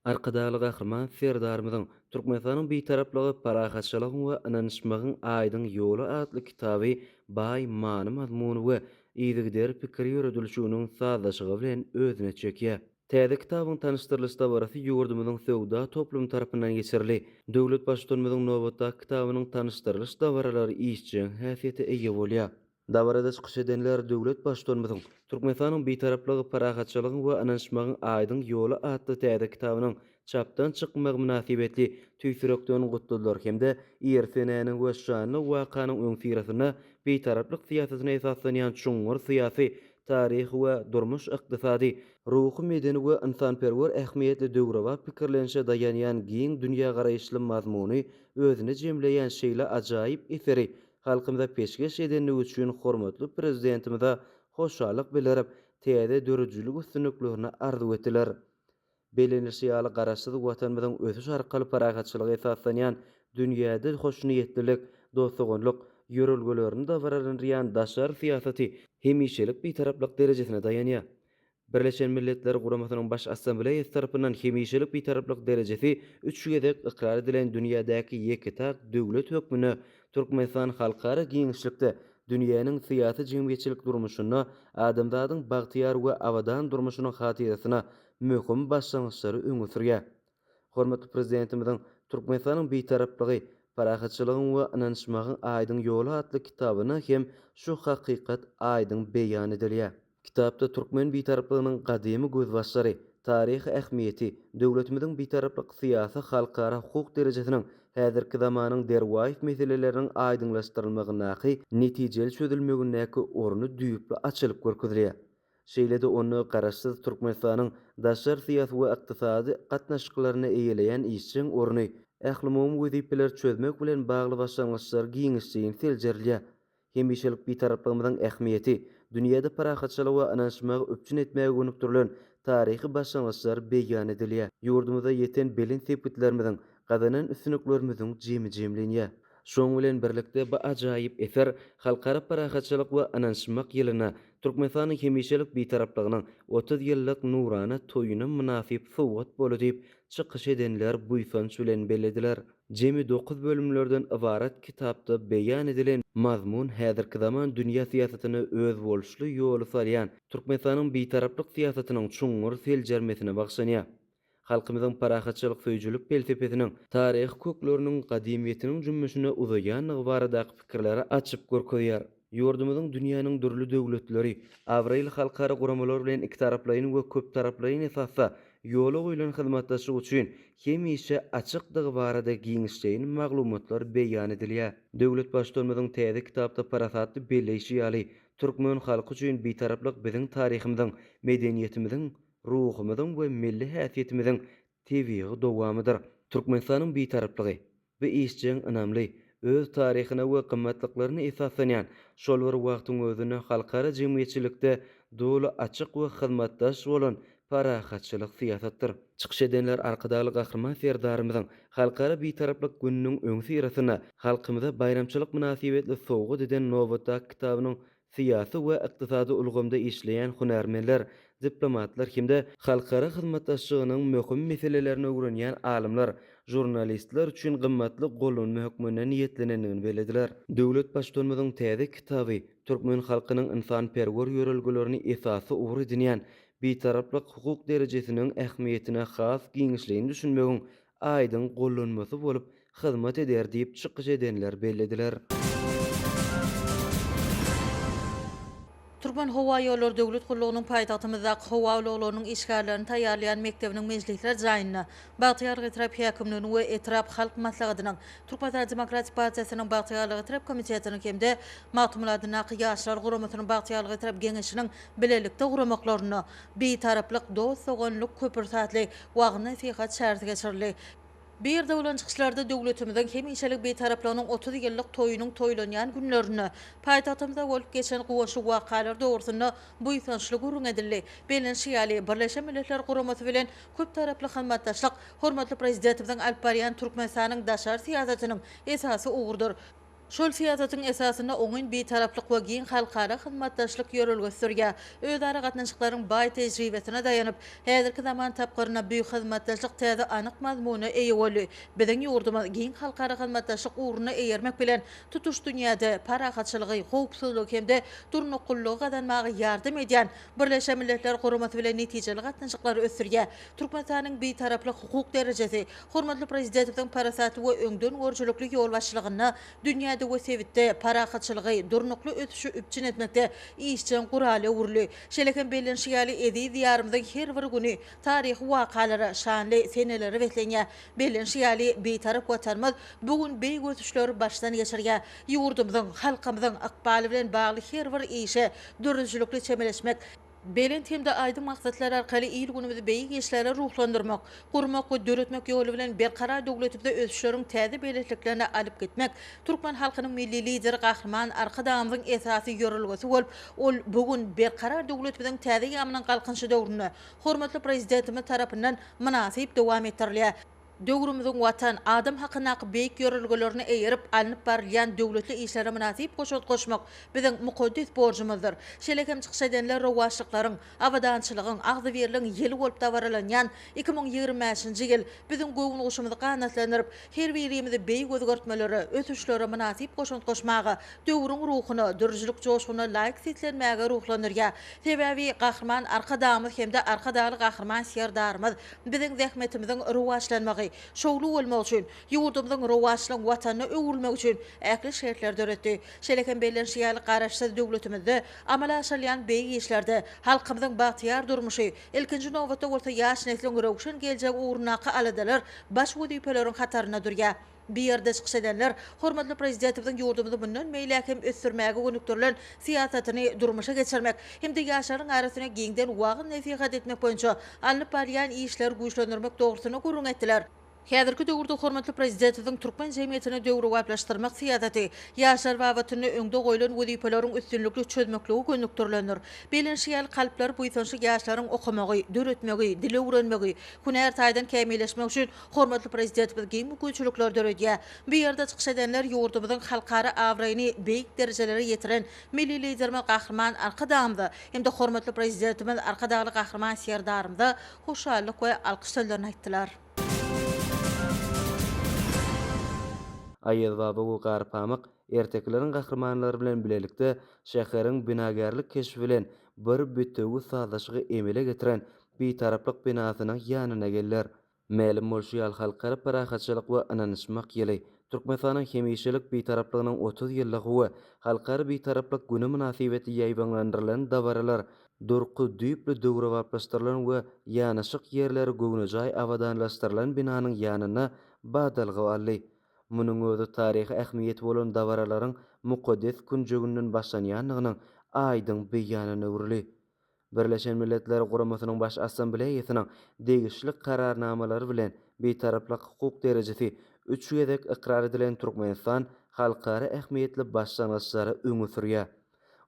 Arkadaşlyk gahryman serdarymyzyň Türkmenistanyň betaraplygy, parahatçylygyň we inançmagyň aýdyň ýoly adly kitaby baý many mazmuny we ýygyder pikir ýöredilşiginiň sazlaşygy bilen özüne çekýär. Täze kitabyň tanışdyrylışda barasy ýurdumyzyň sowda toplum tarapyndan geçirildi. Döwlet başçylygymyzyň nowatda kitabynyň tanışdyrylış dawaralary işçiň häsiýeti eýe bolýar. Dawarada çykyş edenler döwlet başçylygymyzyň Türkmenistanyň betaraplygy, parahatçylygyň we inançmagyň aýdyň ýoly adly täze kitabynyň çapdan çykmagy münasibetli tüýsürekden gutladylar hemde ýersenäniň we şanly wakanyň öň sirasyna betaraplyk syýasatyna esaslanýan çuňur syýasy, taryh we durmuş ykdysady, ruhy medeni we insanperwer ähmiýetli döwraba pikirlenşe daýanýan giň dünýä garaýşly mazmuny özüne jemleýän şeýle ajaýyp eseri halkymyza peşgeş edenligi üçin hormatly prezidentimize hoşçalyk bilerip täze dörüjülük üstünliklerini arzu etdiler. Belenirşi ýaly garaşsyz watanymyzyň ösüş arkaly paragatçylygy esaslanýan dünýäde hoşniyetlilik, dostlugyňlyk ýörelgelerini da baralanýan daşar syýasaty hemişelik betaraplyk derejesine daýanýar. Birleşen Milletler Guramasynyň baş assambleýasy tarapyndan hemişelik betaraplyk derejesi 3 gezek ikrar edilen dünýädäki ýekitag döwlet hökmüne Türkmenistan halkara giňişlikde dünýäniň syýasy jemgyýetçilik durmuşyna, adamzadyň bagtyar we awadan durmuşynyň hatyrasyna möhüm başlangyçlary öňe sürýär. Hormatly prezidentimiziň Türkmenistanyň betaraplygy, parahatçylygyň we inançmagyň aýdyň ýoly adly kitabyna hem şu hakykat aýdyň beýan edilýär. Kitapda Türkmen betaraplygynyň gadymy gözbaşlary, taryhy ähmiýeti, döwletimiziň betaraplyk syýasy, halkara hukuk derejesiniň häzirki zamanyň derwaýy meseleleriniň aýdyňlaşdyrylmagynaky, netijeli çözülmeginnäki orny düýüpli açylyp görkezilýär. Şeýle-de onu garaşsyz Türkmenistanyň daşar syýasy we ykdysady gatnaşyklaryna eýeleýän işçiň orny, ählimumy wezipeler çözmek bilen bagly başlangyçlar giňişçiň seljerlýär. Hemişelik betarapligymyzyň ähmiýeti, dünýäde parahatçylyk we inançmagy öpçün etmäge gönüp durulan taryhy başlangyçlar beýan edilýär. Ýurdumyza ýeten belin sepetlerimiziň, gazanan üstünliklerimiziň jemi-jemlenýär. Şoň bilen birlikde bu ajaýyp eser halkara parahatçylyk we inançmak ýylyna Türkmenistanyň hemişelik betaraplygynyň 30 ýyllyk nurana toýuna münasip sowgat bolu diýip çykyş edenler buýsanç bilen bellediler. Jemi 9 bölümlerden ibarat kitapda beýan edilen mazmun häzirki zaman dünýä syýasatyny öz boluşly ýoly salýan Türkmenistanyň betaraplyk syýasatynyň çuňur seljermesine bagşlanýar. Halkymyzyň parahatçylyk söýjülük felsefesiniň, taryh kökleriniň gadymiyetiniň jümmüşine uzaýan baradaky pikirleri açyp görkezýär. Ýurdumyzyň dünýäniň dürli döwletleri, Awrail halkara guramalar bilen iki taraplaryň we köp taraplaryň esasda ýoly goýulan hyzmatdaşlyk üçin hemişe açykdygy barada giňişleýän maglumatlar beýan edilýär. Döwlet başçylygymyzyň täze kitapda parasatly belleşi ýaly türkmen halky üçin betaraplyk biziň taryhymyzyň, medeniýetimiziň, ruhumyzyň we milli häsiýetimiziň tebii dowamydyr. Türkmenistanyň betaraplygy we işçiň önämli öz taryhyna we gymmatlyklaryna esaslanýan şol bir wagtyň özüne halkara jemgyýetçilikde doly açyk we hyzmatdaş bolan parahatçylyk syýasatdyr. Çykyş edenler arkadaşly gahryman serdarymyzyň halkara betaraplyk gününiň öň sirasyna halkymyza bayramçylyk münasibetli sowgat eden nowatda kitabynyň syýasy we ykdysady ulgamda işleýän hunarmenler, diplomatlar hemde halkara hyzmatdaşlygynyň möhüm meselelerini öwrenýän alymlar, jurnalistler üçin gymmatly gollanma hökmüne niýetlenendigini belediler. Döwlet başçylygymyzyň täze kitaby türkmen halkynyň insanperwer ýörelgelerini esasy ugur edinýän betaraplyk hukuk derejesiniň ähmiýetine has giňişleýini düşünmegiň aýdyň gollanmasy bolup hyzmat eder diýip çykyş edenler bellediler. Türkmen Howa Ýolları Döwlet Gurulugynyň paýtagtymyzdaky howa uluglarynyň işgärlerini taýýarlayan mektebiniň mejlisler jaýyna Bagtyarlyk etrap häkimliginiň we etrap halk maslahatynyň Türkmen Demokratik Partiýasynyň Bagtyarlyk etrap komitetiniň hemde matmuladyna ýaşlar guramasynyň Bagtyarlyk etrap geňişiniň bilelikde guramaklaryny betaraplyk, dost, soňanlyk, köpürsatlyk, wagtna syhat şärti geçirildi. Bir de ulan çıkışlarda döwletimiziň hemişelik betaraplygynyň 30 ýyllyk toýunyň toýlanýan günlerini, paýtagtymyzda bolup geçen goşu wakalar dogrusyna buýsançly gurrun edildi. Belenşi ýaly Birleşen Milletler Guramasy bilen köp taraply hyzmatdaşlyk, hormatly prezidentimiziň alp barýan Türkmenistanyň daşar syýasatynyň esasy ugurdur. Şol siýasatyň esasynda oňun betaraplyk we giň halkara hyzmatdaşlyk ýörelgesi sürýär. Özara gatnaşyklaryň baý tejribesine daýanyp, häzirki zaman tapgyryna büýük hyzmatdaşlyk täze anyk mazmuny eýe boldy. Biziň ýurdumyz giň halkara hyzmatdaşlyk uğruna eýermek bilen tutuş dünýäde parahatçylygy, howpsuzlyk hemde durnukullygy gadanmagy ýardym edýän Birleşen Milletler Guramaty bilen netijeli gatnaşyklary ösürýär. Türkmenistanyň betaraplyk hukuk derejesi, hormatly prezidentiň parasaty we öňden görjülükli ýol başlygyny dünýäde we sebitde parahatçylygy, durnukly ötüşi üpçün etmekde işçen guraly urly. Şeleken belenşiýaly edi diýarymyzyň her bir güni taryhy wakalary, şanly seneleri wetlenýär. Belenşiýaly betarap watanmaz bugün beý götüşleri başdan geçirýär. Ýurdumyzyň, halkymyzyň akbaly bilen bagly her bir işe dürüjlükli çemeleşmek, Belent hemde aydın maksatlar arkaly il günümizde beýik işlere ruhlandyrmak, gurmak we döretmek ýoly bilen berkarar döwletipde özüşleriň täze beletliklerine alyp gitmek, Türkmen halkynyň milli lideri Gahrman Arkadamyň esasy ýörelgesi bolup, ol bugün berkarar döwletimiziň täze ýamynyň galkynşy döwrüne hormatly prezidentimiz tarapyndan münasip dowam etdirilýär. Döwrümüziň watan adam hakyna beýik ýörelgelerini eýerip alınıp barýan döwletli işlere münasip goşut goşmak biziň mukaddes borjumyzdyr. Şelekem çykyş edenler rowaşlyklaryň, awadançylygyň, agzy beriliň ýeli bolup dawarlanýan 2025-nji ýyl biziň gowunuşymyzy ganatlandyryp, her birimizi beýik özgertmeleri, ötüşlere münasip goşut goşmagy, döwrüň ruhuny, dürüjlük joşuny laýyk setlenmäge ruhlandyrýar. Sebebi Gahrman Arkadamyz hemde arkadaly Gahrman serdarymyz biziň zähmetimiziň rowaşlanmagy, şowlu bolmak üçin, ýurdumyzyň rowaşlygyň watanyny öwürmek üçin äkli şertler döretdi. Şeleken belenşiýaly garaşsy döwletimizde amala aşylýan beýik işlerde halkymyzyň bagtyar durmuşy, ilkinji nowbatda bolsa ýaş neslin gürökşen geljek uğrunaqy aladalar baş wezipeleriň hataryna durýar. Bir yerde çykyş edenler, hormatly prezidentimiziň ýurdumyzda bundan meýläkem ösürmäge gönükdirilen siýasatyny durmuşa geçirmek, hemde ýaşlaryň arasyna giňden wagyn nesihat etmek boýunça alınıp barýan işler güýçlendirmek dogrusyna gurrun etdiler. Häzirki döwürde hormatly prezidentimiziň türkmen jemgyýetini döwrü wagtlaşdyrmak siýasaty, ýaşlar babatyny öňde goýulan wezipeleriň üstünlükli çözmekligi gönükdirilendir. Belenşiýaly kalplar buýsanşy ýaşlaryň okumagy, döretmegi, dili öwrenmegi, hünär taýdan kämilleşmek üçin hormatly prezidentimiz giň mükünçülükler döredýär. Bu ýerde çykyş edenler ýurdumyzyň halkara awraýyny beýik derejelere ýetiren milli liderimiz Gahrman Arkadamyzy hemde hormatly prezidentimiz Arkadaly Gahrman serdarymyzy hoşallyk we alkyşlaryny aýtdylar. Aýyl baba bu garpamak ertekleriň gahrmanlary bilen bilelikde şäheriň binagerlik keşfi bilen bir bütegi sazlaşygy emele getiren betaraplyk binasynyň ýanyna geller. Mälim bolşy halkara parahatçylyk we ananyşmak ýyly Türkmenistanyň hemişelik betaraplygynyň 30 ýyllygy we halkara betaraplyk güni münasibeti ýaýbanlandyrylan dawaralar durky düýpli döwre wagtlaşdyrylan we ýanaşyk ýerleri göwnejay awadanlaşdyrylan binanyň ýanyna badalgy aldy. Munyň özü taryhy ähmiýeti bolan dawaralaryň mukaddes günjegünden başlanýanlygynyň aýdyň beýanyna urly. Birleşen Milletler Guramatynyň baş assambleýasynyň degişli kararnamalary bilen betaraplyk hukuk derejesi 3 ýedek ikrar edilen Türkmenistan halkara ähmiýetli başlangyçlary öňe sürýär.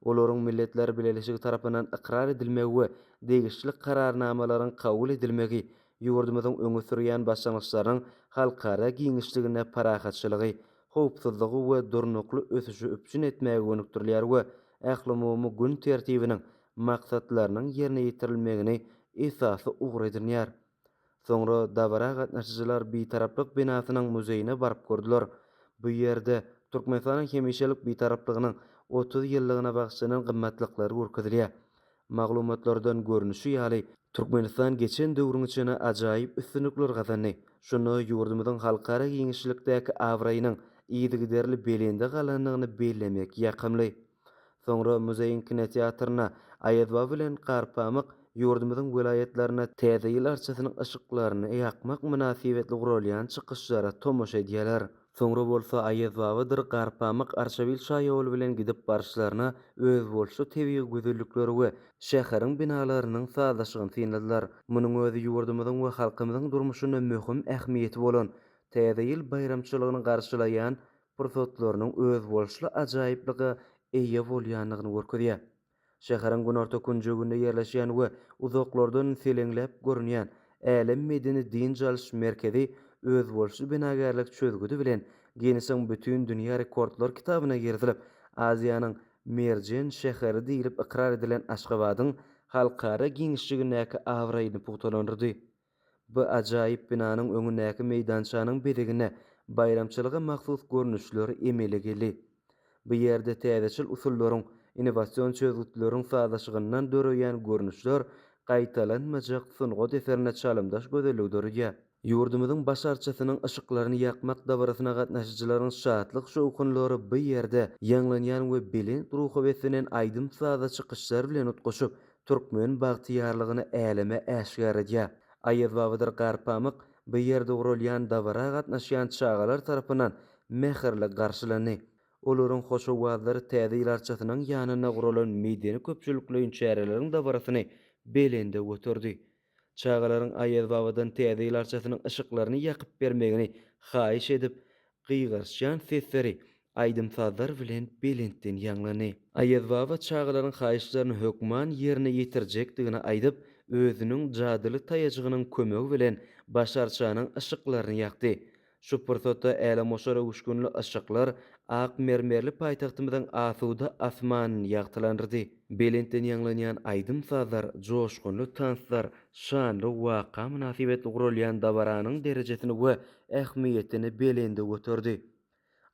Olaryň Milletler Birleşigi tarapyndan ikrar edilmegi we degişli kararnamalaryň kabul edilmegi ýurdumyzyň öňe sürýän başlangyçlaryň halkara giňişligine parahatçylygy, howpsuzlygy we durnukly ösüşi üpçün etmäge gönükdirilýär we ählimumy gün tertibiniň maksatlarynyň ýerine ýetirilmegini esasy ugry edilýär. Soňra dawara gatnaşyjylar betaraplyk binasynyň muzeyine baryp gördiler. Bu ýerde Türkmenistanyň hemişelik betaraplygynyň 30 ýyllygyna bagşlanan gymmatlyklary görkezilýär. Maglumatlardan görnüşi ýaly Türkmenistan geçen döwrüň içine ajaýyp üstünlikler gazandy. Şunu ýurdumyzyň halkara giňişlikdäki awraýynyň ýygyderli belinde galanlygyny bellemek ýakymly. Soňra muzeýin kinoteatrına aýdwa bilen garpamyk ýurdumyzyň vilayetlerine täze ýyl arçasynyň ışıklaryny ýakmak münasibetli gurulýan çykyşlara tomoşa edýärler. Soňra bolsa aýdwadyr garpamyk arşabil şaýaly bilen gidip barşlaryna öz bolşy tebii güzellikleri we şäheriň binalarynyň sazlaşygyny synladylar. Munyň özü ýurdumyzyň we halkymyzyň durmuşyna möhüm ähmiýeti bolan täze ýyl bayramçylygyny garşylaýan pursatlarynyň öz bolşy ajaýyplygy eýe bolýanlygyny görkezýär. Şäheriň günorta künjeginde ýerleşýän we uzaklardan selenläp görünýän Älim medeni din jalş merkezi öz bolşy binagerlik çözgüdi bilen Guinness'ın bütün dünýä rekordlar kitabyna girdilip, Aziýanyň merjen şäheri diýilip ikrar edilen Aşgabatyň halkara giňişçigi näki awraýyny pugtalanyrdy. Bu ajaýyp binanyň öňü näki meýdançanyň bedigine bayramçylyga mahsus görnüşleri emele geldi. Bu ýerde täzeçil usullaryň, innovasiýon çözgütleriň sazlaşygyndan döreýän görnüşler gaýtalanmajak sungat eserine çalymdaş gözelligdürýär. Ýurdumyzyň başarçysynyň ışıklaryny ýakmak dabarasyna gatnaşyjylaryň şatlyk şowkunlary bu ýerde ýanglanýan we belin ruhy besenen aýdym saza çykyşlar bilen utgaşyp türkmen bagtyarlygyny äleme äşgär edýär. Aýyz Babadyr Garpamyk bu ýerde urulýan dabara gatnaşýan çagalar tarapyndan mehirli garşylany. Olaryň hoşowazlary täze ýyl arçasynyň ýanyna gurulan meýdany köpçülikleýin çäreleriň dabarasyny belinde götürdi. Çağalaryň Aýyz Babadan täze ýyl arçasynyň ışıklaryny ýakyp bermegini haýyş edip, gyýgarşýan sesleri aýdym sazlar bilen belindden ýanglany. Aýyz Baba çağalaryň haýyşlaryny hökman ýerine ýetirjekdigini aýdyp, özüniň jadyly taýagynyň kömegi bilen başarçanyň ışıklaryny ýakdy. Şu pursatda äle moşara uşgunly ışıklar ak mermerli paýtagtymyzyň asuda asmanyny ýagtylandyrdy. Belindden ýanglanýan aýdym sazlar, joşgunly tanslar, şanly waka münasibetli gurulýan dabaranyň derejesini we ähmiýetini belinde götürdi.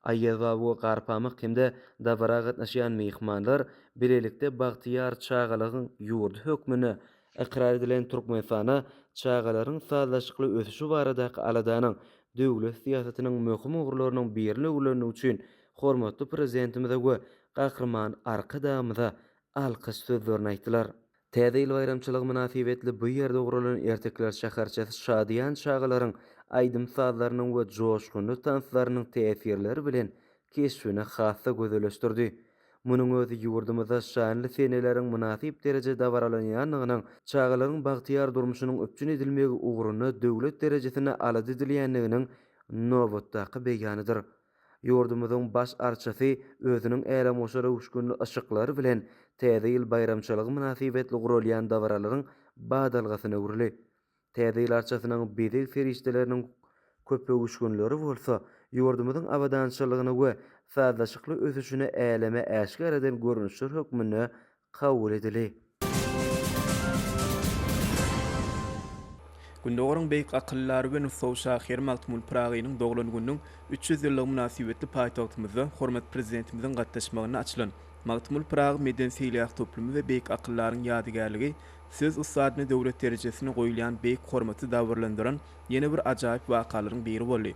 Aýyz Baba Garpamyk hemde dabara gatnaşýan mehmanlar bilelikde bagtyar çağalaryň ýurdu hökmüne ikrar edilen Türkmenistana çağalaryň sazlaşykly ösüşi baradaky aladanyň döwlet siýasatynyň möhüm ugurlarynyň birini öwrenigi üçin hormatly prezidentimize we gahrman arkadamyza alkyş sözlerini aýtdylar. Täze ýyl bayramçylygy münasibetli bu ýerde guralan Ertekler şäherçesi şadyan çağalaryň aýdym sazlarynyň we joşgunly tanslarynyň täsirleri bilen keşfine hassa gözeleşdirdi. Munyň özü ýurdumyzda şanly seneleriň münasip derejede dawralanýanynyň, çağalaryň bagtyar durmuşynyň öpçün edilmegi uguruny döwlet derejesine alady edilýändiginiň nowatdaky beýanydyr. Ýurdumyzyň baş arçasy özüniň äle moşara uşgunly ışıklary bilen täze ýyl bayramçylygy münasibetli gurulýan dawralaryň badalgasyna öwrüli. Täze ýyl arçasynyň bezi ferişdeleriniň köpegi uşgunlary bolsa, ýurdumyzyň awadançylygyny we sazlaşykly ösüşini äleme äşgär eden görnüşler hökmüne kabul edili. Gündoğurun beýik akyllar we nussaw şahyr Magtymul Pragynyň doglan günüň 300 ýyllyk münasibetli paýtagtymyzda hormat prezidentimiziň gatnaşmagyna açylan Magtymul Prag medeniyet toplumy we beýik akyllaryň ýadygärligi söz ustadyny döwlet derejesine goýulan beýik hormaty dawrlandyran ýene bir ajaýyp wakalaryň biri boldy.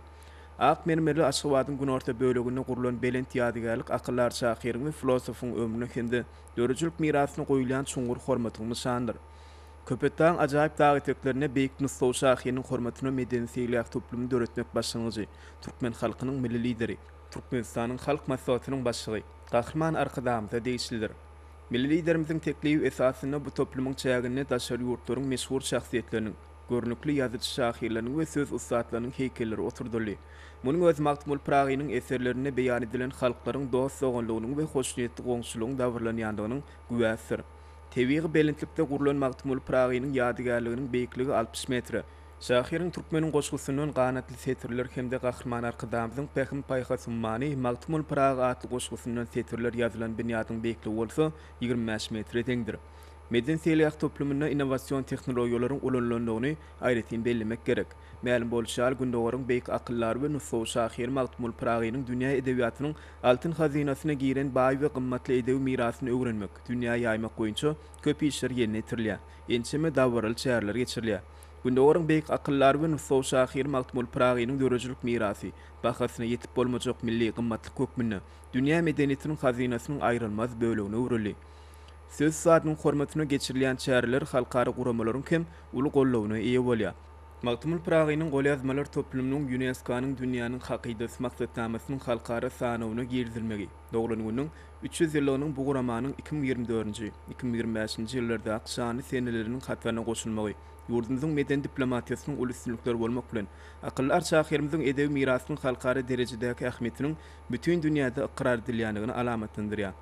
Ak mermerli Aşgabatyň günorta böleginde gurulan belent ýadygärlik akyllar şahyryň we filosofyň ömrüne hende döwretçilik mirasyna goýulan çuňgur hormatyň nişandyr. Köpetdaň ajaýyp dagyteklerine beýik nussaw şahyrynyň hormatyna medeniyet toplumy döretmek başlangyjy, türkmen halkynyň milli lideri, Türkmenistanyň halk maslahatynyň başlygy, gahrman arkadamyza deýişlidir. Milli liderimiziň teklibi esasyna bu toplumyň çägine daşary ýurtlaryň meşhur şahsiýetleriniň, görnükli ýazyjy şahyrlaryň we söz ustadlarynyň heýkelleri oturdurly. Munyň öz Magtymul Pragynyň eserlerine beýan edilen halklaryň dost soňlygynyň we hoşnýetli goňşulygyň dawrlanýandygynyň güwäsdir. Tebiği belentlikde gurulan Magtymul Pragynyň ýadygärliginiň beýikligi 60 metr. Şahyryň türkmeniň goşgusynyň ganatly setirler hemde gahrman arkadamyzyň Pähim Paýha Summany Magtymul Prag atly goşgusynyň setirler ýazylan binýatyň beýikligi bolsa 25 metr teňdir. Medeniyet toplumyna innovasiýon tehnologiýalaryň ulanlandygyny aýratyn bellemek gerek. Ma'lum bolşal gündoğurun beýik akyllar we nussaw şahyr Magtymul Pragynyň dünýä edebiýatynyň altyn hazinasyna giren baý we gymmatly edebi mirasyny öwrenmek, dünýä ýaymak goýunça köp işler ýerine ýetirilýär. Ençeme dawraly çärler geçirilýär. Gündoğurun beýik akyllar we nussaw şahyr Magtymul Pragynyň döwretçilik mirasy, bahasyna ýetip bolmajak milli gymmatly kökmünde, dünýä medeniýetiniň hazinasynyň aýrylmaz bölegine öwrüli. Söz saatinin hormatyna geçirilýän çäreler halkary guramalaryň hem uly gollawyna eýe bolýar. Magtymul Pragynyň gol ýazmalar toplumynyň UNESCO-nyň dünýäniň hakydasy maksatnamasynyň halkary sanawyna girdilmegi. Doglan günüň 300 ýyllygynyň bu guramanyň 2024-nji, 2025-nji ýyllarda akşany seneleriniň hatlaryna goşulmagy, ýurdumyzyň meden diplomatiýasynyň uly üstünlikleri bolmak bilen akyllar şahyrymyzyň edebi mirasynyň halkary derejedäki ähmiýetiniň bütün dünýäde ikrar edilýändigini alamatlandyrýar.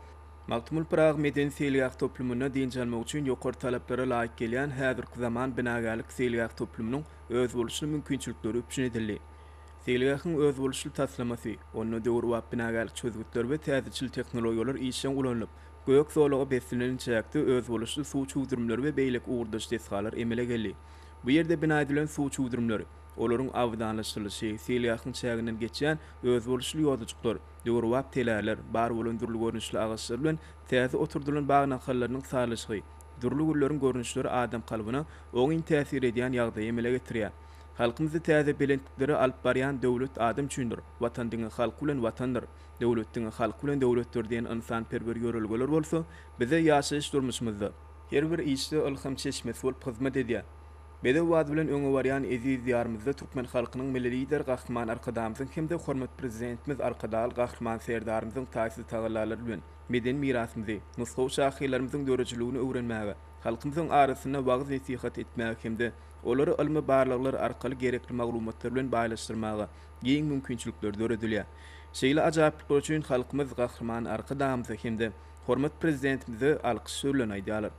Magtymul Prag medeniyet toplumuna diňjalmak üçin ýokary talaplara laýyk gelýän häzirki zaman binagärlik selýak toplumynyň öz boluşyny mümkinçilikleri üçin edildi. Teýlegiň öz boluşy taslamasy, onu döwür wagt binagal çözgütler we täzeçil tehnologiýalar işen ulanlyp, göýek sowlaga beslenen çäkde öz boluşy suw çuwdurmlary we beýlek uğurdaş desgalar emele geldi. Bu ýerde bina edilen suw çuwdurmlary, olaryň awdanlaşylyşy, teýlegiň çäginden geçen öz boluşly ýolujyklar, döwür wagt teläler, bar bolundurly görnüşli agaçlar bilen täze oturdulan bagna hallarynyň salyşy, durly gürleriň görnüşleri adam kalbyna oňy täsir edýän ýagdaý emele getirýär. Halkymyzda täze belentlikleri alyp barýan döwlet adam üçindir. Watan diňe halk bilen watandyr. Döwlet diňe halk bilen döwletdir diýen insan perwer ýörelgeler bolsa, bize ýaşaýyş durmuşymyzda her bir işde ilham çeşmesi bolup hyzmat edýär. Bede wad bilen öňe barýan eziz ýarymyzda türkmen halkynyň milli lider Gahryman Arkadamyzyň hemde hormat prezidentimiz Arkadal Gahryman Serdarymyzyň taýsy tagalary bilen meden mirasymyzy, nusgaw şahylarymyzyň döreçiligini öwrenmäge, halkymyzyň arasyna wagz nasihat etmäge hemde olary ilmi barlyklar arkaly gerekli maglumatlar bilen baýlaşdyrmaga giň mümkinçilikler döredilýär. Şeýle ajaplyk üçin halkymyz Gahryman Arkadamyzy hemde hormat prezidentimizi alkyş bilen aýdýarlar.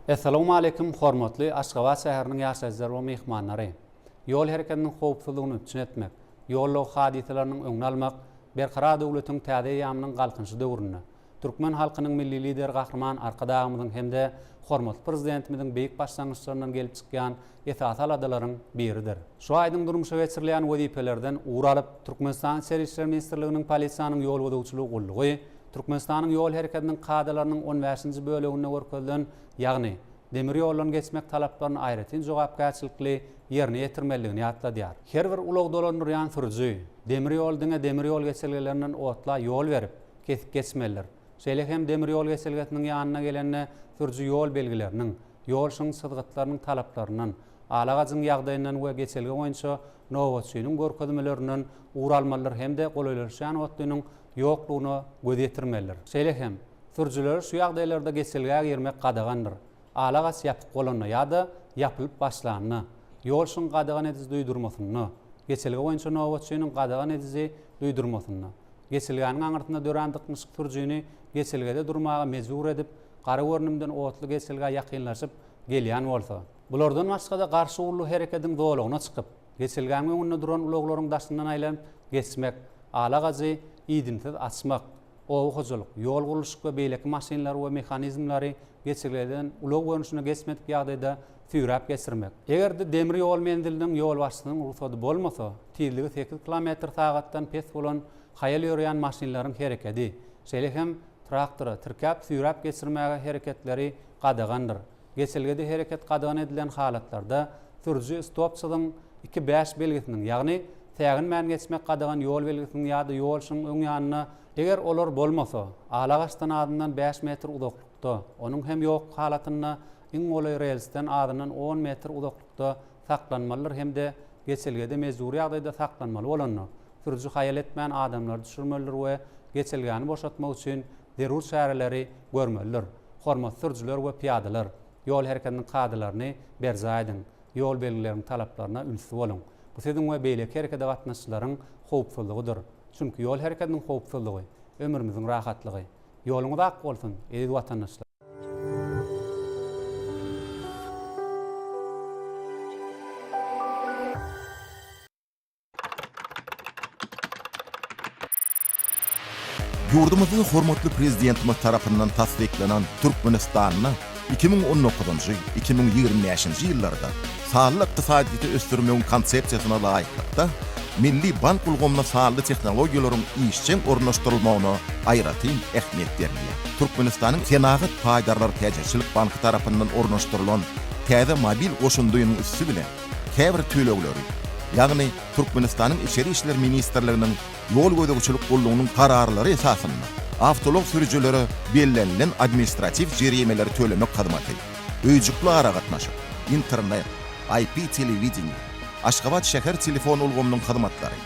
Assalamu alaykum hormatly Aşgabat şäheriniň ýaşaýjylary we mehmanlary. Ýol hereketiniň howpsuzlygyny etmek, ýollag hadiseleriniň öňüni almak, berkara döwletiň täze ýamynyň galkynçy döwrüne, türkmen halkynyň milli lider Gahryman Arkadamyzyň hemde hormatly prezidentimiziň beýik başlangyçlaryndan gelip çykýan esas aladalaryň biridir. Şu aýdyň durmuşa geçirilýän wezipelerden uğur alyp Türkmenistan Içeri işler ministrliginiň polisiýanyň ýol wagtçylygy gullugy, Türkmenistanyň ýol hereketiniň kadalarynyň 15-nji bölegine görkezlen, ýagny demir ýollaryny geçmek talaplaryny aýratyn jogapkärçilikli ýerine ýetirmeligini ýatladýar. Her bir ulug dolanýan sürüji demir ýol diňe demir ýol geçelgelerinden otla ýol berip kesip geçmeliler. Şeýle hem demir ýol geçelgetiniň ýanyna gelende sürüji ýol belgileriniň, ýol şyň syzgatlarynyň talaplarynyň, alagadyň ýagdaýyndan we geçelge boýunça nowatçynyň görkezmelerinden uğur almalylar hemde golaýlaşan otlynyň ýoklugyny gözetirmeliler. Şeýle hem sürüjiler şu ýagdaýlarda geçelgäge girmek gadagandyr. Alagas ýapyp bolany ýa-da ýapylyp başlanyny, ýol şyň gadagan edizi duýdurmasyny, geçelge boýunça nowatçynyň gadagan edizi duýdurmasyny, geçelgäniň aňyrtynda dörendik mysyk sürüjini geçelgede durmaga mejbur edip, gara görnümden otly geçelge ýakynlaşyp gelýän bolsa. Bulardan başga da garşy ully hereketiň dolagyna çykyp, geçelgäniň öňünde duran uluglaryň daşyndan aýlanyp geçmek, alagazy ýedinsiz açmak, owakyjylyk, ýol gurulşy we beýleki maşinlar we mexanizmlary geçilgeden ulug görnüşine geçmedik ýagdaýda süýräp geçirmek. Egerde demir ýol mendiliniň ýol başlygynyň ruhsady bolmasa, tezligi 8 km/saatdan pes bolan haýal ýörýän maşinlaryň hereketi, şeýle hem traktory tirkäp süýräp geçirmäge hereketleri gadagandyr. Geçilgede hereket gadagan edilen halatlarda sürüji stopçylygyň 2-5 belgisiniň, ýagny tägin men geçmek gadagan ýol belgisiniň ýa-da ýol şyň öň ýanyna eger olar bolmasa, alagaçdan adından 5 metr uzaklykda, onuň hem ýok halatyna iň olay relsden adından 10 metr uzaklykda saklanmalylar hemde geçelgede mezuri ýagdaýda saklanmaly bolany. Sürüji haýal etmän adamlar düşürmeliler we geçelgäni boşatmak üçin derur şäherleri görmeliler. Hormat sürüjiler we piýadalar, ýol hereketiniň kadalaryny berzaýdyň, ýol belgileriniň talaplaryna ünsü bolun. Bu sizin we beýleki herekete gatnaşyklaryň howpsuzlygydyr. Çünki ýol hereketiniň howpsuzlygy ömrümiziň rahatlygy. Ýoluňyz ak bolsun, eziz watandaşlar. Yurdumuzun hormatly prezidentimiz tarapyndan tasdiklenen Türkmenistanyň 2019-2025 ýyllarda sağlık iqtisadiyeti östürmeğin konsepsiýasyna laýyklykda Milli Bank ulgamyna sağlık tehnologiýalaryň işçiň ornaşdyrylmagyna aýratyn ähmiýet berilýär. Türkmenistanyň Senagat Paýdarlar Täzeçilik Banky tarapyndan ornaşdyrylan täze mobil goşunduýynyň üstü bilen käbir tölegleri, ýagny Türkmenistanyň Içeri işler ministrliginiň ýol gödegçilik gollugnyň kararlary esasynda avtolog sürücülere bellenlen administrativ jerimeleri tölemek hyzmaty, öýjükli ara gatnaşyk, internet, IP telewizioniýa, Aşgabat şäher telefon ulgamynyň hyzmatlary,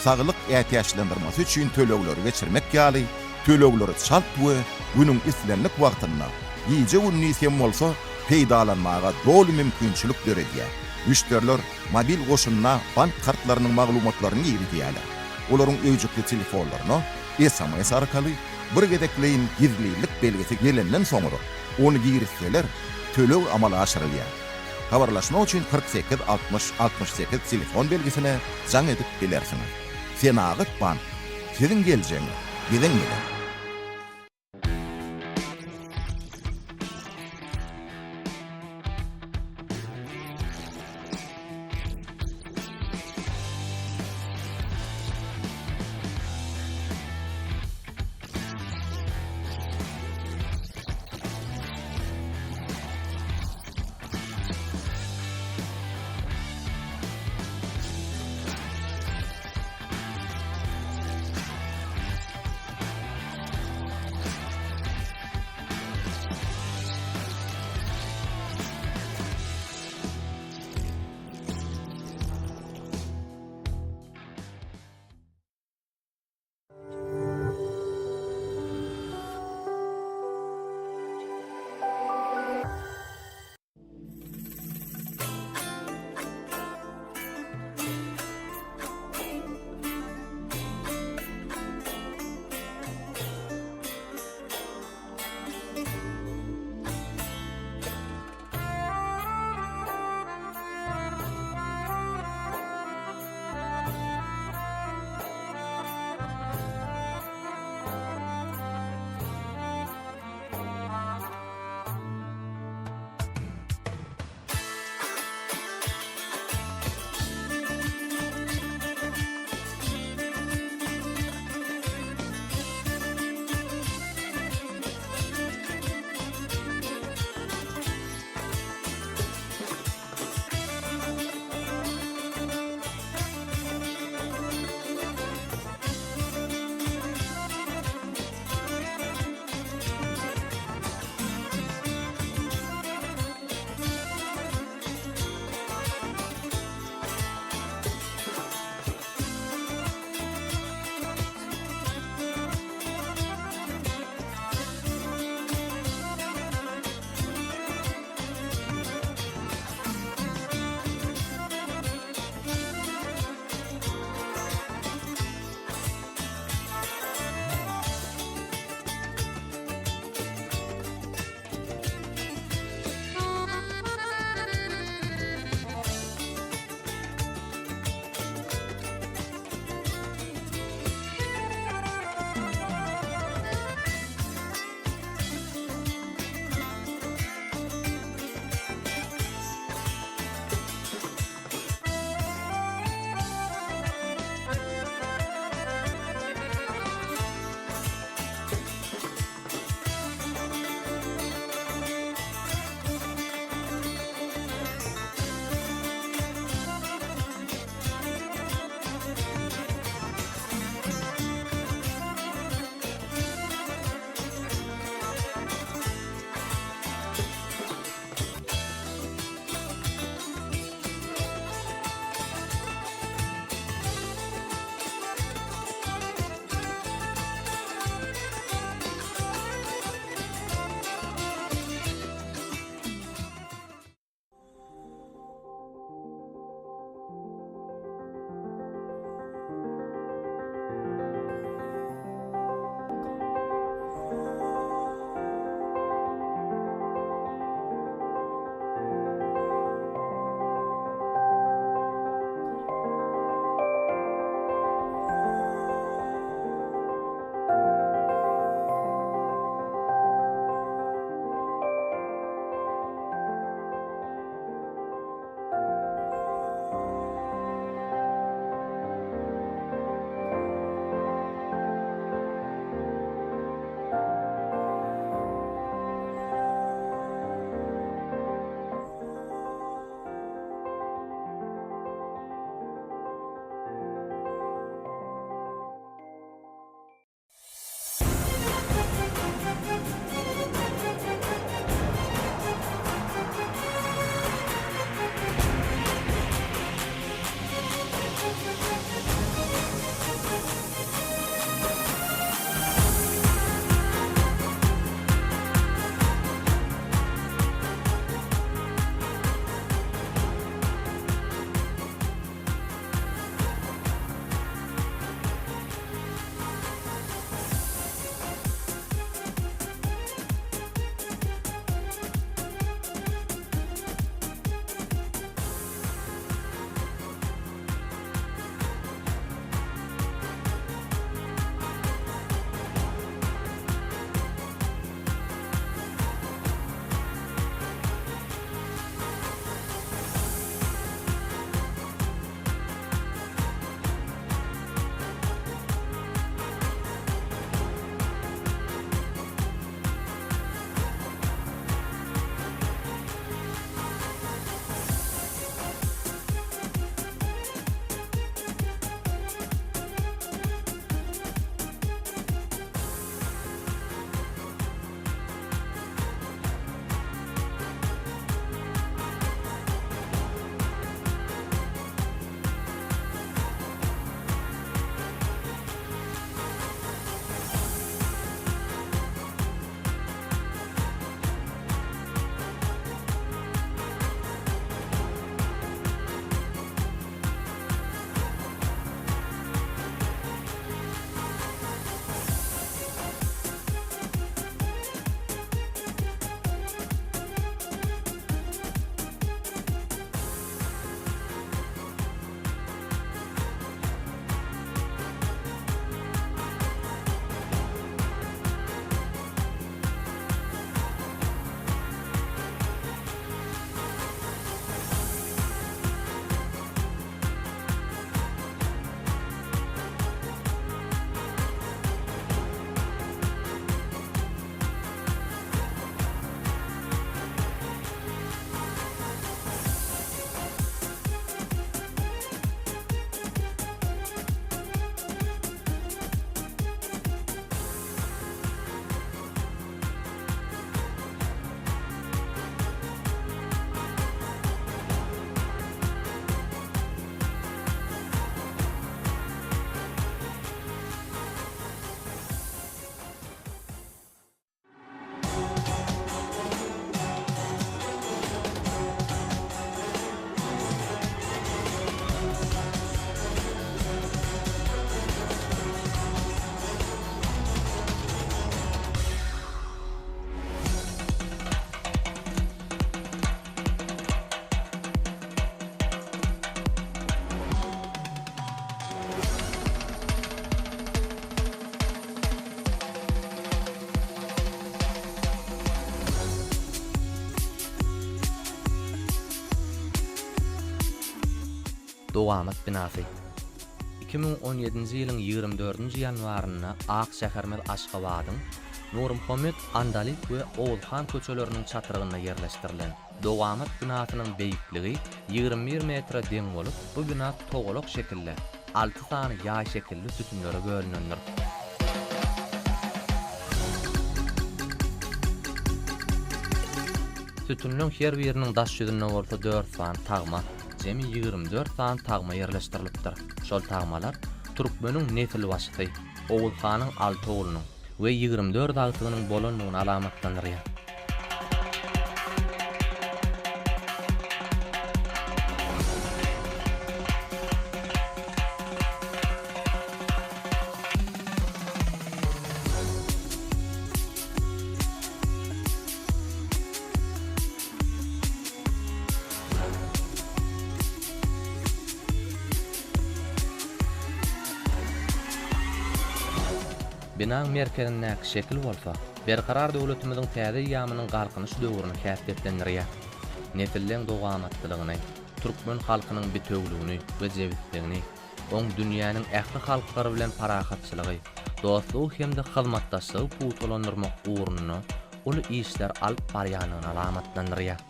saglyk ähtiýaçlandyrmasy üçin tölegleri geçirmek ýaly, tölegleri şart we günüň islenlik wagtyna ýyjy unisem bolsa peýdalanmaga dolu mümkinçilik berýär. Müşteriler mobil goşunna bank kartlarynyň maglumatlaryny ýerdiýärler. Olaryň öýjükli telefonlaryna SMS arkaly bir gedekleýin gizlilik belgesi gelenden soňra onu giýirseler töleg amala aşyrylýar. Habarlaşma üçin 48 60 68 telefon belgisine jaň edip bilersiňiz. Senagat Bank siziň geljegiňiz bilen bilen. Dogamat binasy. 2017-nji ýylyň 24-nji ýanwaryna Akşähermez Aşgabatyň Nurmuhammed Andalik we Oğulhan köçeleriniň çatyrygyna ýerleşdirilen Dogamat binasynyň beýikligi 21 metre deň bolup, bu bina togalak şekilde 6 sany ýay şekilli tütünlere bölünendir. Tütünlüň her biriniň daş ýüzüne bolsa 4 san tagma, jemi 24 san tagma ýerleşdirilipdir. Şol tagmalar Türkmeniň nefil başy, Oğulhanyň 6 oğlunyň we 24 agtygynyň bolanlygyny alamatlandyrýar. Binaň merkezindäki şekil bolsa, berkarar döwletimiziň täze ýamynyň galkynyş döwrüni häsiýetlendirýär. Nefilleň dogamatlygyny, türkmen halkynyň bitöwligini we jebitligini, oň dünýäniň ähli halklary bilen parahatçylygy, dostluk hemde hyzmatdaşlygy putolandyrmak uğruna uly işler alyp barýanyny alamatlandyrýar.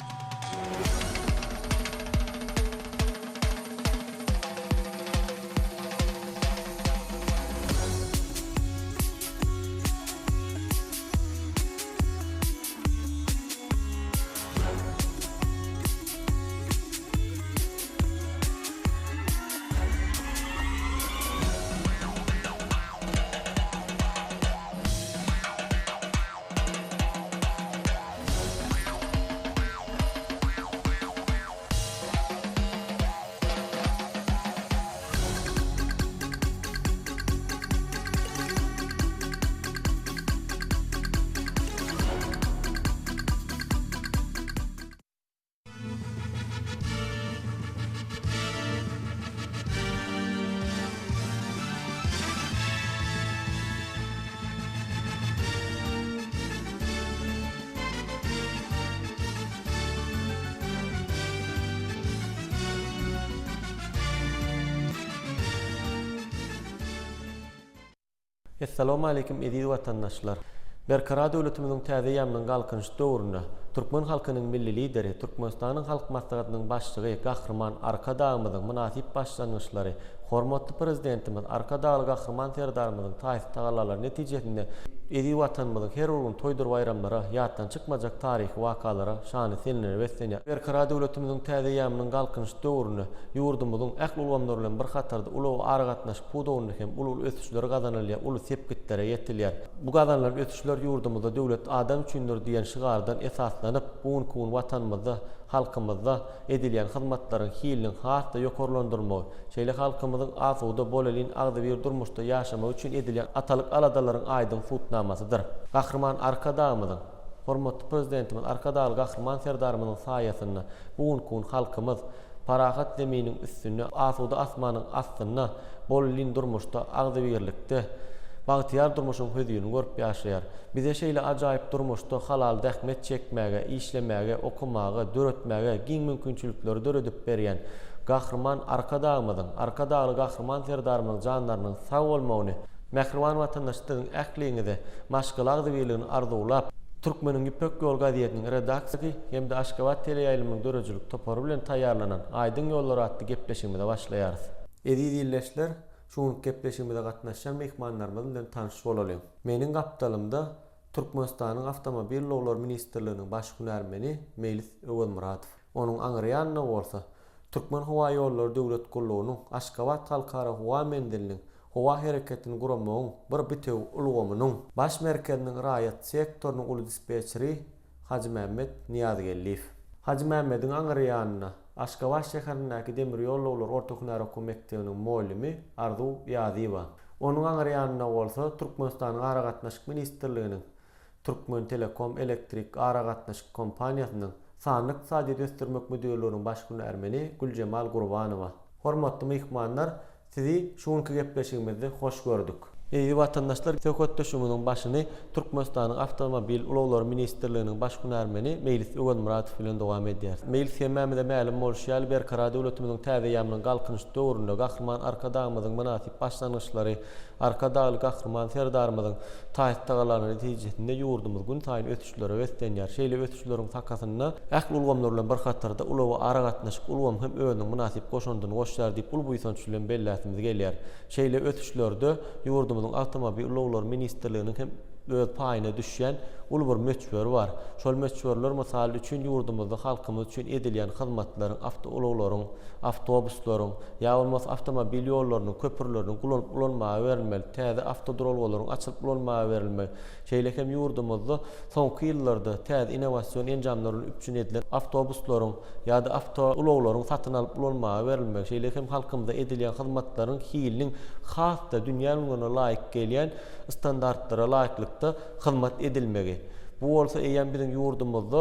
Assalamu alaykum ediz vatandaşlar. Berkara döwletimiziň täze ýamynyň galkynyş döwründe Türkmen halkynyň milli lideri, Türkmenistanyň halk maslahatynyň başlygy Gahrman Arkadağymyzyň münasip başlangyçlary, hormatly prezidentimiz Arkadağı Gahrman Serdarymyzyň taýsy tagalary netijesinde ediz watanymyzyň her gün toýdur bayramlara, ýatdan çykmajak taryhy wakalara şany selinler beslenýär. Berkara döwletimiziň täze ýamynyň galkynyş döwrüne ýurdumyzyň ähli ulgamlary bilen bir hatarda uly aragatnaşyk pudowyny hem uly ösüşleri gazanylýar, uly sepgitlere ýetilýär. Bu gazanlar ösüşler ýurdumyzda döwlet adam üçindir diýen şygardan esaslanyp bugun watanymyzda, halkymyzda edilýän hyzmatlaryň hilini hatda ýokarlandyrmagy, şeýle halkymyzyň asuda bolalyn agdy bir durmuşda ýaşamak üçin edilýän atalyk aladalaryň aýdyn futnamasydyr. Gahrman Arkadağymyzyň hormatly prezidentimiz Arkadağı Gahrman Serdarymyzyň saýasynda bugun halkymyz parahat deminiň üstüne, asuda asmanyň astyna bolalyn durmuşda agdy birlikde bagtyar durmuşyň hödüýüni görüp ýaşaýar. Bize şeýle ajaýyp durmuşda halal dähmet çekmäge, işlemäge, okumaga, döretmäge giň mümkinçilikleri döredip berýän Gahrman Arkadağı Gahrman Serdarymyzyň janlarynyň sag bolmagyny, mähriban watandaşlaryň ähliňizde maşgulagdy birligini arzulap, Türkmeniň İpek Ýol gazetiniň redaksiýasy hemde Aşgabat teleýaýlymyň dörejilik topary bilen taýýarlanan Aýdyn ýollar atly gepleşigimizde başlaýarys. Ediz ýyllar şuň gepleşigimizde gatnaşan mehmanlarymyz bilen tanyş bolalım. Meniň gapdalymda Türkmenistanyň Awtomobil ýollar ministrliginiň baş hünärmeni Melis Öwelmuratow. Onuň aňyrýanyna bolsa Türkmen Hawa Ýolları Döwlet Gullugynyň Aşgabat halkara hawa mendiliniň hawa hereketini guramagyň bir bitew ulgamynyň baş merkeziniň raýat sektorunyň uly dispetçeri Haji Mehmet Niyazgelliýew. Haji Mehmediň aňyrýanyna Aşgabat şäherindäki demir ýollar orta hünär okum mekdebiniň muallimi Arzu Ýazyba. Onuň aňyrýanyna bolsa Türkmenistanyň aragatnaşyk ministrliginiň Türkmen Telekom Elektrik aragatnaşyk kompaniýasynyň sanlyk saýdy ösdürmek müdürlüğünün baş hünärmeni Güljemal Gurbanowa. Hormatly mehmanlar, sizi şuňky gepleşigimizde hoş gördük. Vatandaşlar Tököt döşümünün başını Türkmenistan'ın Avtomobil Ulaglar Ministerliğinin baş günärmeni Mejlis Ögen Muratov bilen dowam edýär. Mejlis hemmämide ma'lum bolşýar berkara döwletimiziň täze ýamynyň galkynyş döwründe gahryman arkadagymyzyň münasip başlangyçlary, arkadagy gahryman serdarymyzyň taýyttagalaryny netijesinde ýurdumyz gün taýyn ötüşlere ötdenýär. Şeýle ötüşleriň takasyna ähli ulgamlar bilen bir hatarda ulagy ara gatnaşyp ulgam hem özüniň münasip goşundyny goşýar diýip ul buýsanç bilen belläsimiz gelýär. Şeýle ötüşlerde ýurdumyzyň Avtomobil Ulaglar Ministerliğiniň hem öz paýyna düşýän ul bir möçber bar. Şol möçberler mysal üçin ýurdumyzda halkymyz üçin edilýän hyzmatlaryň, ulaglaryň, awtobuslaryň, ýa bolmasa awtomobil ýollarynyň, köpürleriň kullanmagy berilmeli, täze awtodrolgalaryň açylyp kullanmagy berilmeli. Şeýle hem ýurdumyzda soňky ýyllarda täze innovasiýon enjamlaryň üçin edilen awtobuslaryň ýa-da ulaglaryň satyn alyp kullanmagy berilmeli. Şeýle hem halkymyzda edilýän hyzmatlaryň hiliniň hasda dünýäniň laýyk gelýän standartlara laýyklykda hyzmat edilmegi. Bu bolsa eýen biziň ýurdumyzda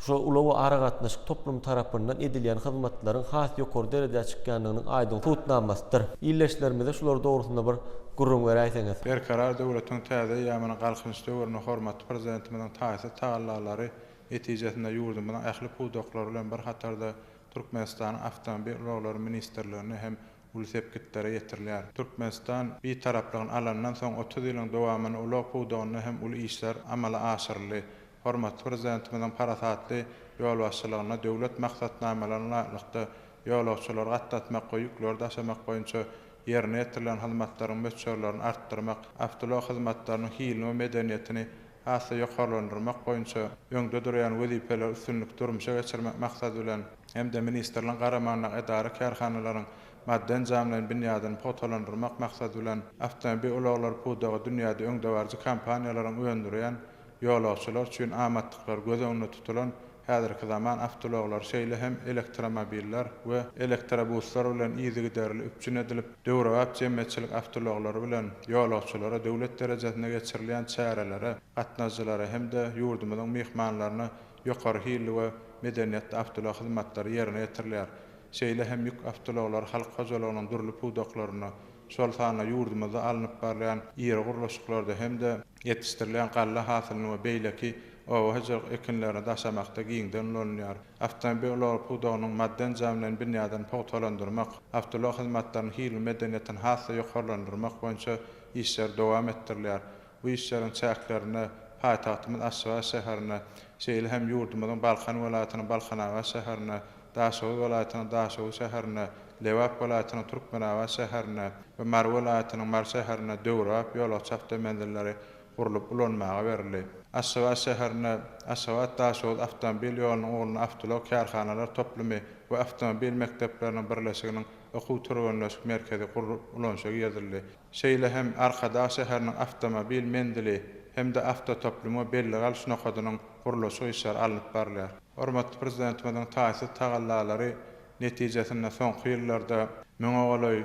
şu ulagy ara gatnaşyk toplum tarapyndan edilýän hyzmatlaryň has ýokary derejede çykýanlygynyň aýdyn tutnamasdyr. Illeşlerimizde şular dogrusynda bir gurrun beräýseňiz. Berkarar döwletiň täze ýamyny galkynyş döwrüne hormatly prezidentimiziň taýsy tagallalary netijesinde ýurdumyzyň ähli pudoklary bilen bir hatarda Türkmenistanyň Awtomobil Ulaglar Ministerliğine hem ulsepkitlere yetirilýär. Türkmenistan bir taraplygyň alandan soň 30 ýylyň dowamyny ulag pudogyny hem ul işler amala aşyrly. Hormatly prezidentimiziň parasatly ýol başçylygyna döwlet maksatnamalaryna laýykda ýolagçylary gattatmak, ýükleri daşamak boýunça ýerine ýetirilen hyzmatlaryň möçberlerini artdyrmak, awtolag hyzmatlarynyň hilini we medeniýetini hasy ýokarlandyrmak boýunça öňde durýan wezipeler üstünlük durmuşa geçirmek maksady bilen hem de ministerliň garamanyna edara karhanalaryň madden jamlaryň binýadyny potalandyrmak maksady bilen Awtomobil Ulaglar pudogy dünýäde öňde barjy kampaniýalaryň öňdürýän ýolagçylar üçin amatdyklar göz öňünde tutulan häzirki zaman awtolaglar şeýle hem elektromobiller we elektrobuslar bilen ýyzy giderli üçin edilip döwrewap jemgyýetçilik awtolaglary bilen ýolagçylara döwlet derejesinde geçirilýän çärelere, gatnaşjylara hem de ýurdumyzyň mehmanlaryna ýokary hilli we medeniýetli awtolag hyzmatlary ýerine ýetirilýär. Şeýle hem ýük awtolaglar halk hajalarynyň durly pudoklaryna şol sana ýurdumyzda alınıp barýan ýeri guruluşyklarda hem de ýetişdirilýän galla hasylyny we beýleki hajal ekinlerini daşamakda giňden ulanýar. Awtomobil Ulaglar pudogynyň madden jamlaryň binýadyny potalandyrmak, awtolag hyzmatlarynyň hili medeniýetini hasy ýokarlandyrmak boýunça işler dowam etdirilýär. Bu işleriň çäklerini paýtagtymyz Aşgabat şäherine, şeýle hem ýurdumyzyň Balkan welaýatynyň Balkanawa şäherine, Daşow welaýatynyň Daşow şäherine, Lewap welaýatynyň Türkmenawa şäherine we Mar welaýatynyň Mar şäherine döwrap ýolagçy awtomobilleri gurulup ulanmagy berildi. Aşgabat şäherine Aşgabat Daşow awtomobil ýolunyň ogluny awtolag karhanalar toplumy we awtomobil mekdepleriniň birleşiginiň okuw törgünleşik merkezi gurulyp ulanşa ýerildi. Şeýle hem Arkadaş şäheriniň awtomobil mendili hem de awtotoplumy belli galyş nokadynyň guruluşy işler alynyp barylýar. Hormatly prezidentimiziň taýsy tagallalary netijesinde soňky ýyllarda Möňegoly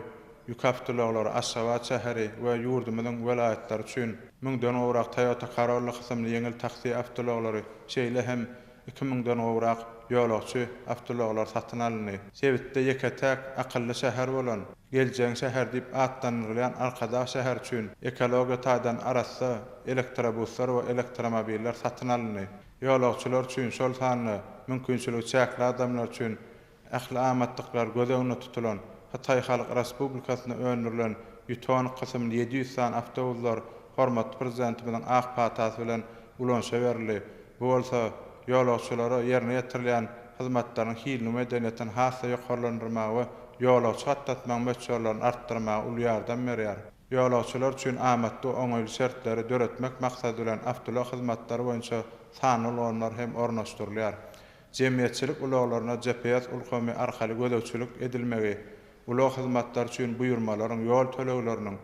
ýük awtolaglary Aşgabat şäheri we ýurdumyzyň welaýatlary üçin 1000den owrak Toyota Corolla hysymly ýeňil taksi awtolaglary şeýle hem 2000den owrak ýolagçy awtolaglar satyn alyndy. Sebitde ýeketäk akylly şäher bolan Geljeň şäher diýip atlanylýan Arkadaş şäher üçin ekologiýa taýdan arasy elektrobuslar we elektromobiller satyn alyndy. Ýolagçylar üçin şol sany mümkinçiligi çäkli adamlar üçin ähli amatdyklar göz öňünde tutulan Hatay Halk Respublikasyna öňdürilen ýetony kysymly 700 san awtobuslar hormatly prezidentimiziň ak patasy bilen ulanşa berildi. Bu bolsa ýolagçylara ýerine ýetirilýän hyzmatlaryň hilini medeniýetini hasy ýokarlandyrmagy we ýolagçy gattatmaň möçberlerini artdyrmagy ul ýardam berýär. Ýolagçylar üçin amatly oňaýly şertleri döretmek maksady bilen awtolag hyzmatlary boýunça sanly ulanlar hem ornaşdyrylýar. Jemgyýetçilik ulaglaryna GPS ulgamy arkaly gözegçilik edilmegi, ulag hyzmatlar üçin buýurmalaryň, ýol tölegleriniň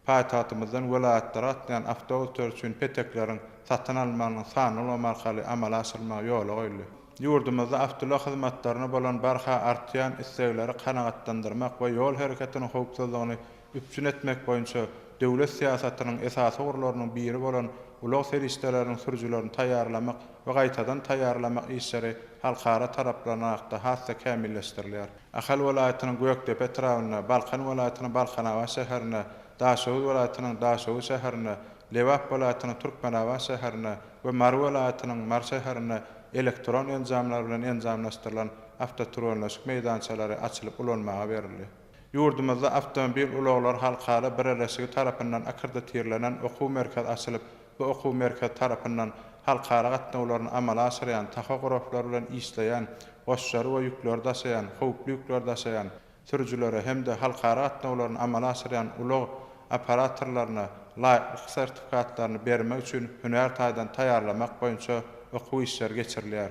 paýtatymyzdan welaýatlara atlaýan awtobuslar üçin petekleriň satyn almagynyň sanly ulam arkaly amala aşyrmagy ýoly goýuldy. Ýurdumyzda awtolag hyzmatlaryna bolan barha artýan islegleri kanagatlandyrmak we ýol hereketiniň howpsuzlygyny üpçün etmek boýunça döwlet siýasatynyň esasy gurularynyň biri bolan ulag serişdeleriniň sürüjülerini taýýarlamak we gaýtadan taýýarlamak işleri halkara taraplanakda hassa kämilleşdirilýär. Ahal welaýatynyň Gökdepe etrawyna, Balkan welaýatynyň Balkanawa şäherine, Daşoğuz welaýatynyň Daşoğuz şäherine, Lewap welaýatynyň Türkmenawa şäherine we Mar welaýatynyň Mar şäherine elektron enzamlar bilen enzamlaşdyrylan avtoturolnaşyk meýdançalary açylyp ulanmaga berildi. Yurdumuzda avtomobil ulaglar halkara birleşigi tarapyndan akkrediterlenen okuw merkezi açylyp, bu okuw merkezi tarapyndan halkara gatnawlaryny amala aşyran, tahograflar bilen işleýän, goşary we ýükler daşaýan, howply ýükler daşaýan sürüjülere hem de halkara gatnawlaryny amala aşyran ulag operatorlaryna laýyk sertifikatlaryny bermek üçin hüner taýdan taýýarlamak boýunça okuw işler geçirilýär.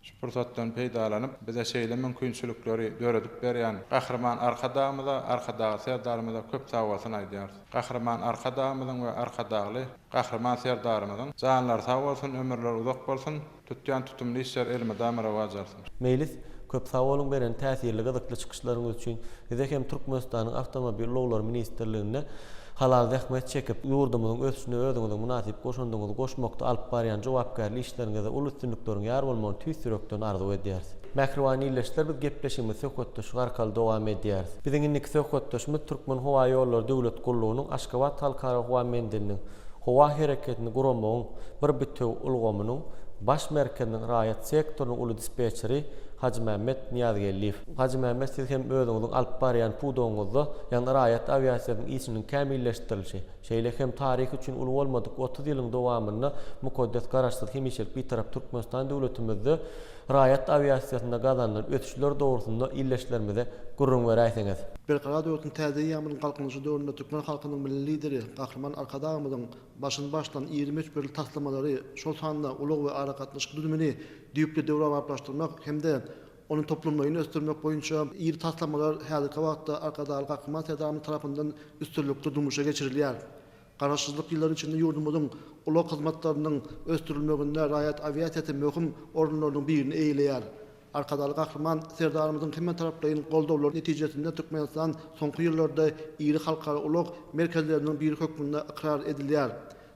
Şu pursatdan peýdalanyp bize şeýle mümkinçilikleri döredip berýän Gahrman arkadagy serdarymyza köp sag bolsun aýdýar. Gahrman arkadagymyzyň we arkadagly Gahrman serdarymyzyň janlary sag bolsun, ömürleri uzak bolsun, tutýan tutumly işler elime damara wajarsyn. Meylis köp sag bolun beren täsirli gyzykly çykyşlaryňyz üçin bize hem Türkmenistanyň Awtomobil ulaglar ministrligine halal zähmet çekip ýurdumyzyň ösüne özüňiziň munasip goşandygyňyzy goşmakda alyp barýan jogapkärlik işleriňizde ulu üstünlikleriň ýar bolmagyny tüýsürekden arzu edýäris. Mäkrwani illeşler biz gepleşigimiz söhbetde şu arkaly dowam edýäris. Biziň indiki söhbetdeşimiz Türkmen Howa ýolları döwlet gullugynyň Aşgabat halkara howa mendiliniň howa hereketini guramagyň bir bütöw ulgamynyň baş merkeziniň raýat sektorunyň uly dispetçeri Hacı Mehmet Niyazgelliýew. Hacı Mehmet siz hem özüňiziň alyp barýan pudoňyzda ýa-ni raýat aviasiýasynyň isiniň kämilleşdirilişi, şeýle hem taryhy üçin uly bolmadyk 30 ýylyň dowamyna mukaddes garaşsyz hemişelik bir tarap Türkmenistan döwletimizde raýat aviasiýasynda gazanýan ötüşler dogrusynda illeşlerimize gurrun beräýsiňiz. Berkara döwletiň täze ýamynyň galkynyşy döwründe Türkmen halkynyň milli lideri Gahrman Arkadagymyzyň başdan 23 bir taslamalary şol sanda ulug we ara gatnaşyk düzümini düýpli döwre baplaşdyrmak hemde onun toplumlaryny östürmek boýunça ýyly taslamalar häzirki wagtda Arkadagy Gahrman Sedamy tarapyndan üstünlikli durmuşa geçirilýär. Garaşsyzlyk ýyllary içinde ýurdumyzyň ulag hyzmatlarynyň östürilmeginde raýat aviasiýasy möhüm orunlarynyň birini eýleýär. Arkadaly Gahrman serdarymyzyň hemme taraplaryň goldawlary netijesinde Türkmenistan soňky ýyllarda ýyly halkara ulag merkezleriniň biri hökmünde ikrar edilýär.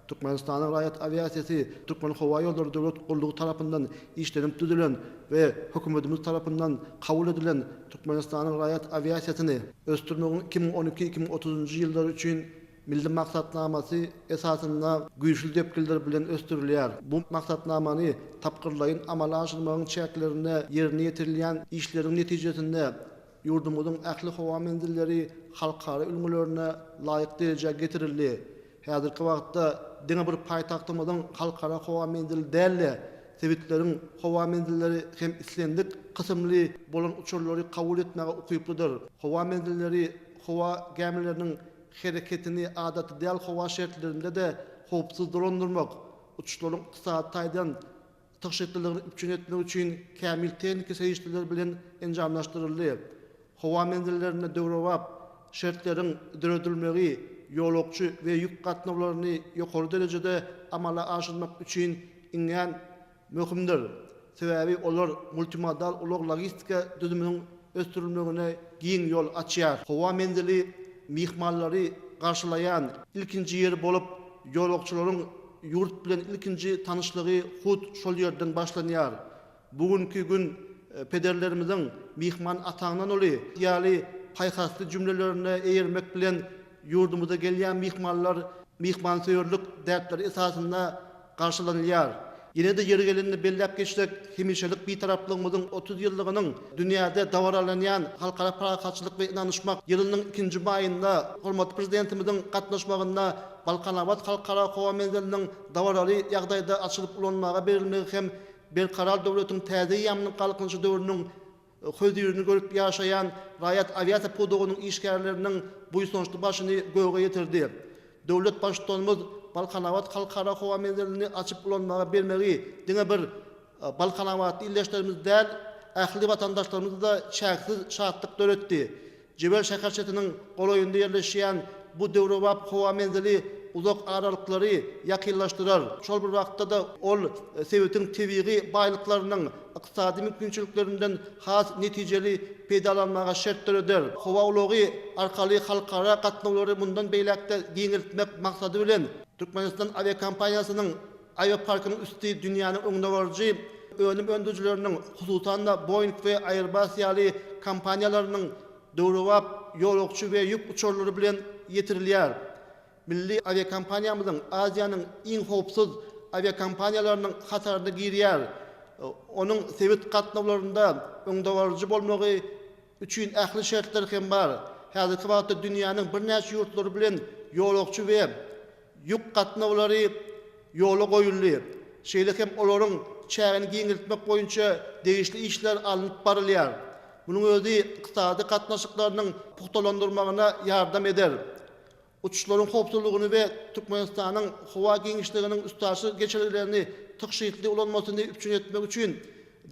Türkmenistanyň raýat aviasiýasy Türkmen Howa ýolları döwlet gullugy tarapyndan işlenip düzülen we hökümetimiz tarapyndan kabul edilen Türkmenistanyň raýat aviasiýasyny östürmegiň 2012-2030 ýyllar üçin milli maksatnamasy esasynda güýçli depkiller bilen östürilýär. Bu maksatnamany tapgyrlaýyn amala aşyrmagyň çäklerine ýerine ýetirilýän işleriň netijesinde ýurdumyzyň ähli howa mendilleri halkara ülgülerine laýyk derejege getirildi. Häzirki wagtda diňe bir paýtagtymyzyň halkara howa mendili dälle sebitleriň howa mendilleri hem islendik kysymly bolan uçurlary kabul etmäge ukyplydyr. Howa mendilleri howa gemileriniň hereketini adaty däl howa şertlerinde de howpsuz durandyrmak, uçuşlaryň kısa taýdan tygşetliligini üçin etmek üçin kämil tehnik seýişler bilen enjamlaşdyryldy. Howa mendillerine döwrewap şertleriň döredilmegi ýolokçy we ýük gatnawlaryny ýokary derejede amala aşyrmak üçin iňen möhümdir. Sebäbi olar multimodal ulag logistika düzüminiň östürilmegine giň ýol açýar. Howa mendili mihmanlary garşylayan ilkinji ýer bolup ýolokçylaryň ýurt bilen ilkinji tanyşlygy hut şol ýerden başlanýar. Bugünkü gün pederlerimiziň mihman ataňdan oly ýaly paýhasly jümlelerini eýermek bilen ýurdumyza gelýän mihmanlar mihmansöýürlük däpleri esasynda garşylanýar. Ýene de ýeri gelende belläp geçsek, hemişelik bir taraplygymyzyň 30 ýyllygynyň dünýäde dawarlanýan halkara parakatçylyk we inanyşmak ýylynyň 2-nji maýynda hormatly prezidentimiziň gatnaşmagynda Balkanawat halkara howa mendiliniň dawarary ýagdaýda açylyp ulanmaga berilmegi hem berkaral döwletiň täze ýamynyň galkynyşy döwrüniň höýdürini görüp ýaşaýan raýat aviasiýa podogynyň işgärleriniň buýsunçly başyny göwge ýetirdi. Döwlet başçylygymyz Balkanawat halkara howa mendilini açyp ulanmaga bermegi diňe bir Balkanawat illeşlerimiz däl ähli watandaşlarymyz da çäksiz şatlyk döretdi. Jebel şäherçetiniň golaýynda ýerleşýän bu döwrewap howa mendili uzak aralıklary yakınlaştırar. Şol bir wagtda da ol sewitin tebiği baýlyklarynyň ykdysady mümkinçiliklerinden has netijeli peýdalanmaga şert töredir. Howa ulagy arkaly halkara gatnawlary bundan beýlekde giňiltmek maksady bilen Türkmenistan aviakompaniýasynyň aviaparkynyň üstü dünýäniň öňüne barjy önüm öndüjileriniň hususan da Boeing we Airbus ýaly kompaniýalarynyň döwrewap ýolokçy we ýük uçurlary bilen yetirilýär. Milli aviakompaniyamyzyň Aziýanyň iň howpsuz aviakompaniýalarynyň hatarına girýär. Onun sebit gatnawlarynda öňdewarjy bolmagy üçin ähli şertler hem bar. Häzirki wagtda dünýäniň birnäçe ýurtlary bilen ýolagçy we ýük gatnawlary ýola goýuldy. Şeýle hem olaryň çägini giňiltmek boýunça degişli işler alınıp barylýar. Bunyň özi iqtisady gatnaşyklarynyň puhtalandyrmagyna ýardam eder. Uçuşlaryň howpsuzlygyny we Türkmenistanyň howa giňişliginiň üstaşy geçirilerini tykşytly ulanmasyny üçin etmek üçin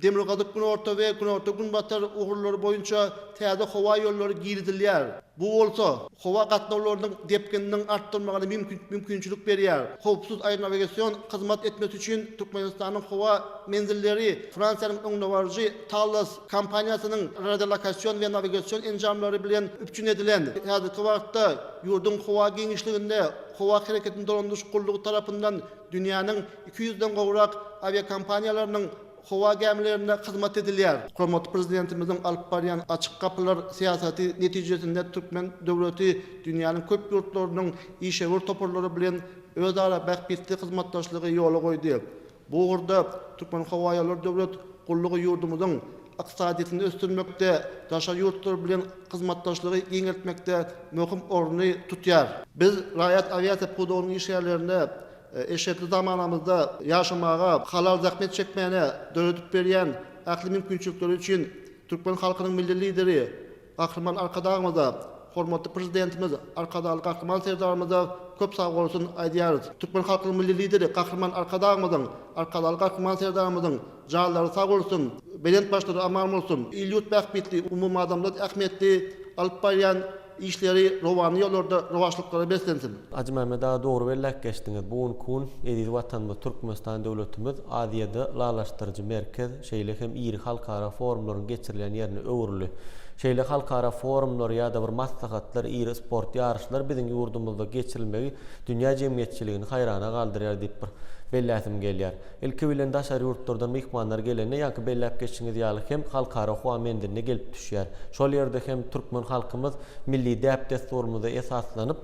Demirgazyk Günorta we Günorta Günbatar uğurlary boýunça täze howa ýollary giridilýär. Bu bolsa howa gatnawlarynyň depkeniniň artdyrmagyna mümkinçilik berýär. Howpsuz aeronavigasiýon hyzmat etmesi üçin Türkmenistanyň howa menzilleri Fransiýanyň öňdewarjy Thales kompaniýasynyň radiolokasiýon we nawigasiýon enjamlary bilen üçin edilen. Häzirki wagtda ýurdun howa giňişliginde howa hereketini dolandyryş gullugy tarapyndan dünýäniň 200den gowrak aviakompaniýalarynyň howa gemilerine hyzmat edilýär. Hormatly prezidentimiziň alyp barýan açyk kapylar siýasaty netijesinde Türkmen döwleti dünýäniň köp ýurtlarynyň işewer toparlary bilen özara bähbetli hyzmatdaşlygy ýola goýdy. Bu urda Türkmen Howa ýolları döwlet gullugy ýurdumyzyň iqtisadiýatyny östürmekde, daşa ýurtlar bilen hyzmatdaşlygy giňeltmekde möhüm orny tutýar. Biz raýat aviasiýa pudowynyň işgärlerine eşetli zamanımızda yaşamağa, halal zahmet çekmeyene döretip berýän ähli mümkinçilikleri üçin Türkmen halkynyň milli lideri Gahrman Arkadağymyza, hormatly prezidentimiz Arkadaly Gahrman Serdarymyza köp sag bolsun aýdýarys. Türkmen halkynyň milli lideri Gahrman Arkadağymyzyň, Arkadaly Gahrman Serdarymyzyň jallary sag bolsun, belent başlary aman bolsun. Ilýut bähbetli, umumy adamlar ähmetli alyp barýan işleri rowany ýollarda rowaşlyklara beslensin. Hacı Mehmet ağa doğru bellek geçtiňiz. Bugun kun edil watanymyz Türkmenistan döwletimiz Aziýada lalaşdyrjy merkez, şeýle hem iri halkara forumlaryň geçirilen ýerine öwrüli. Şeýle halkara forumlar ýa-da bir maslahatlar, iri sport ýarışlar biziň ýurdumyzda geçirilmegi dünýä jemgyýetçiligini haýrana galdyrýar diýip bir belläsim gelýär. Ilki bilen daşary ýurtlardan mehmanlar gelende ýa-ki belläp geçiňiz ýaly hem halkara howa mendiline gelip düşýär. Şol ýerde hem türkmen halkymyz milli däp desturumyza esaslanyp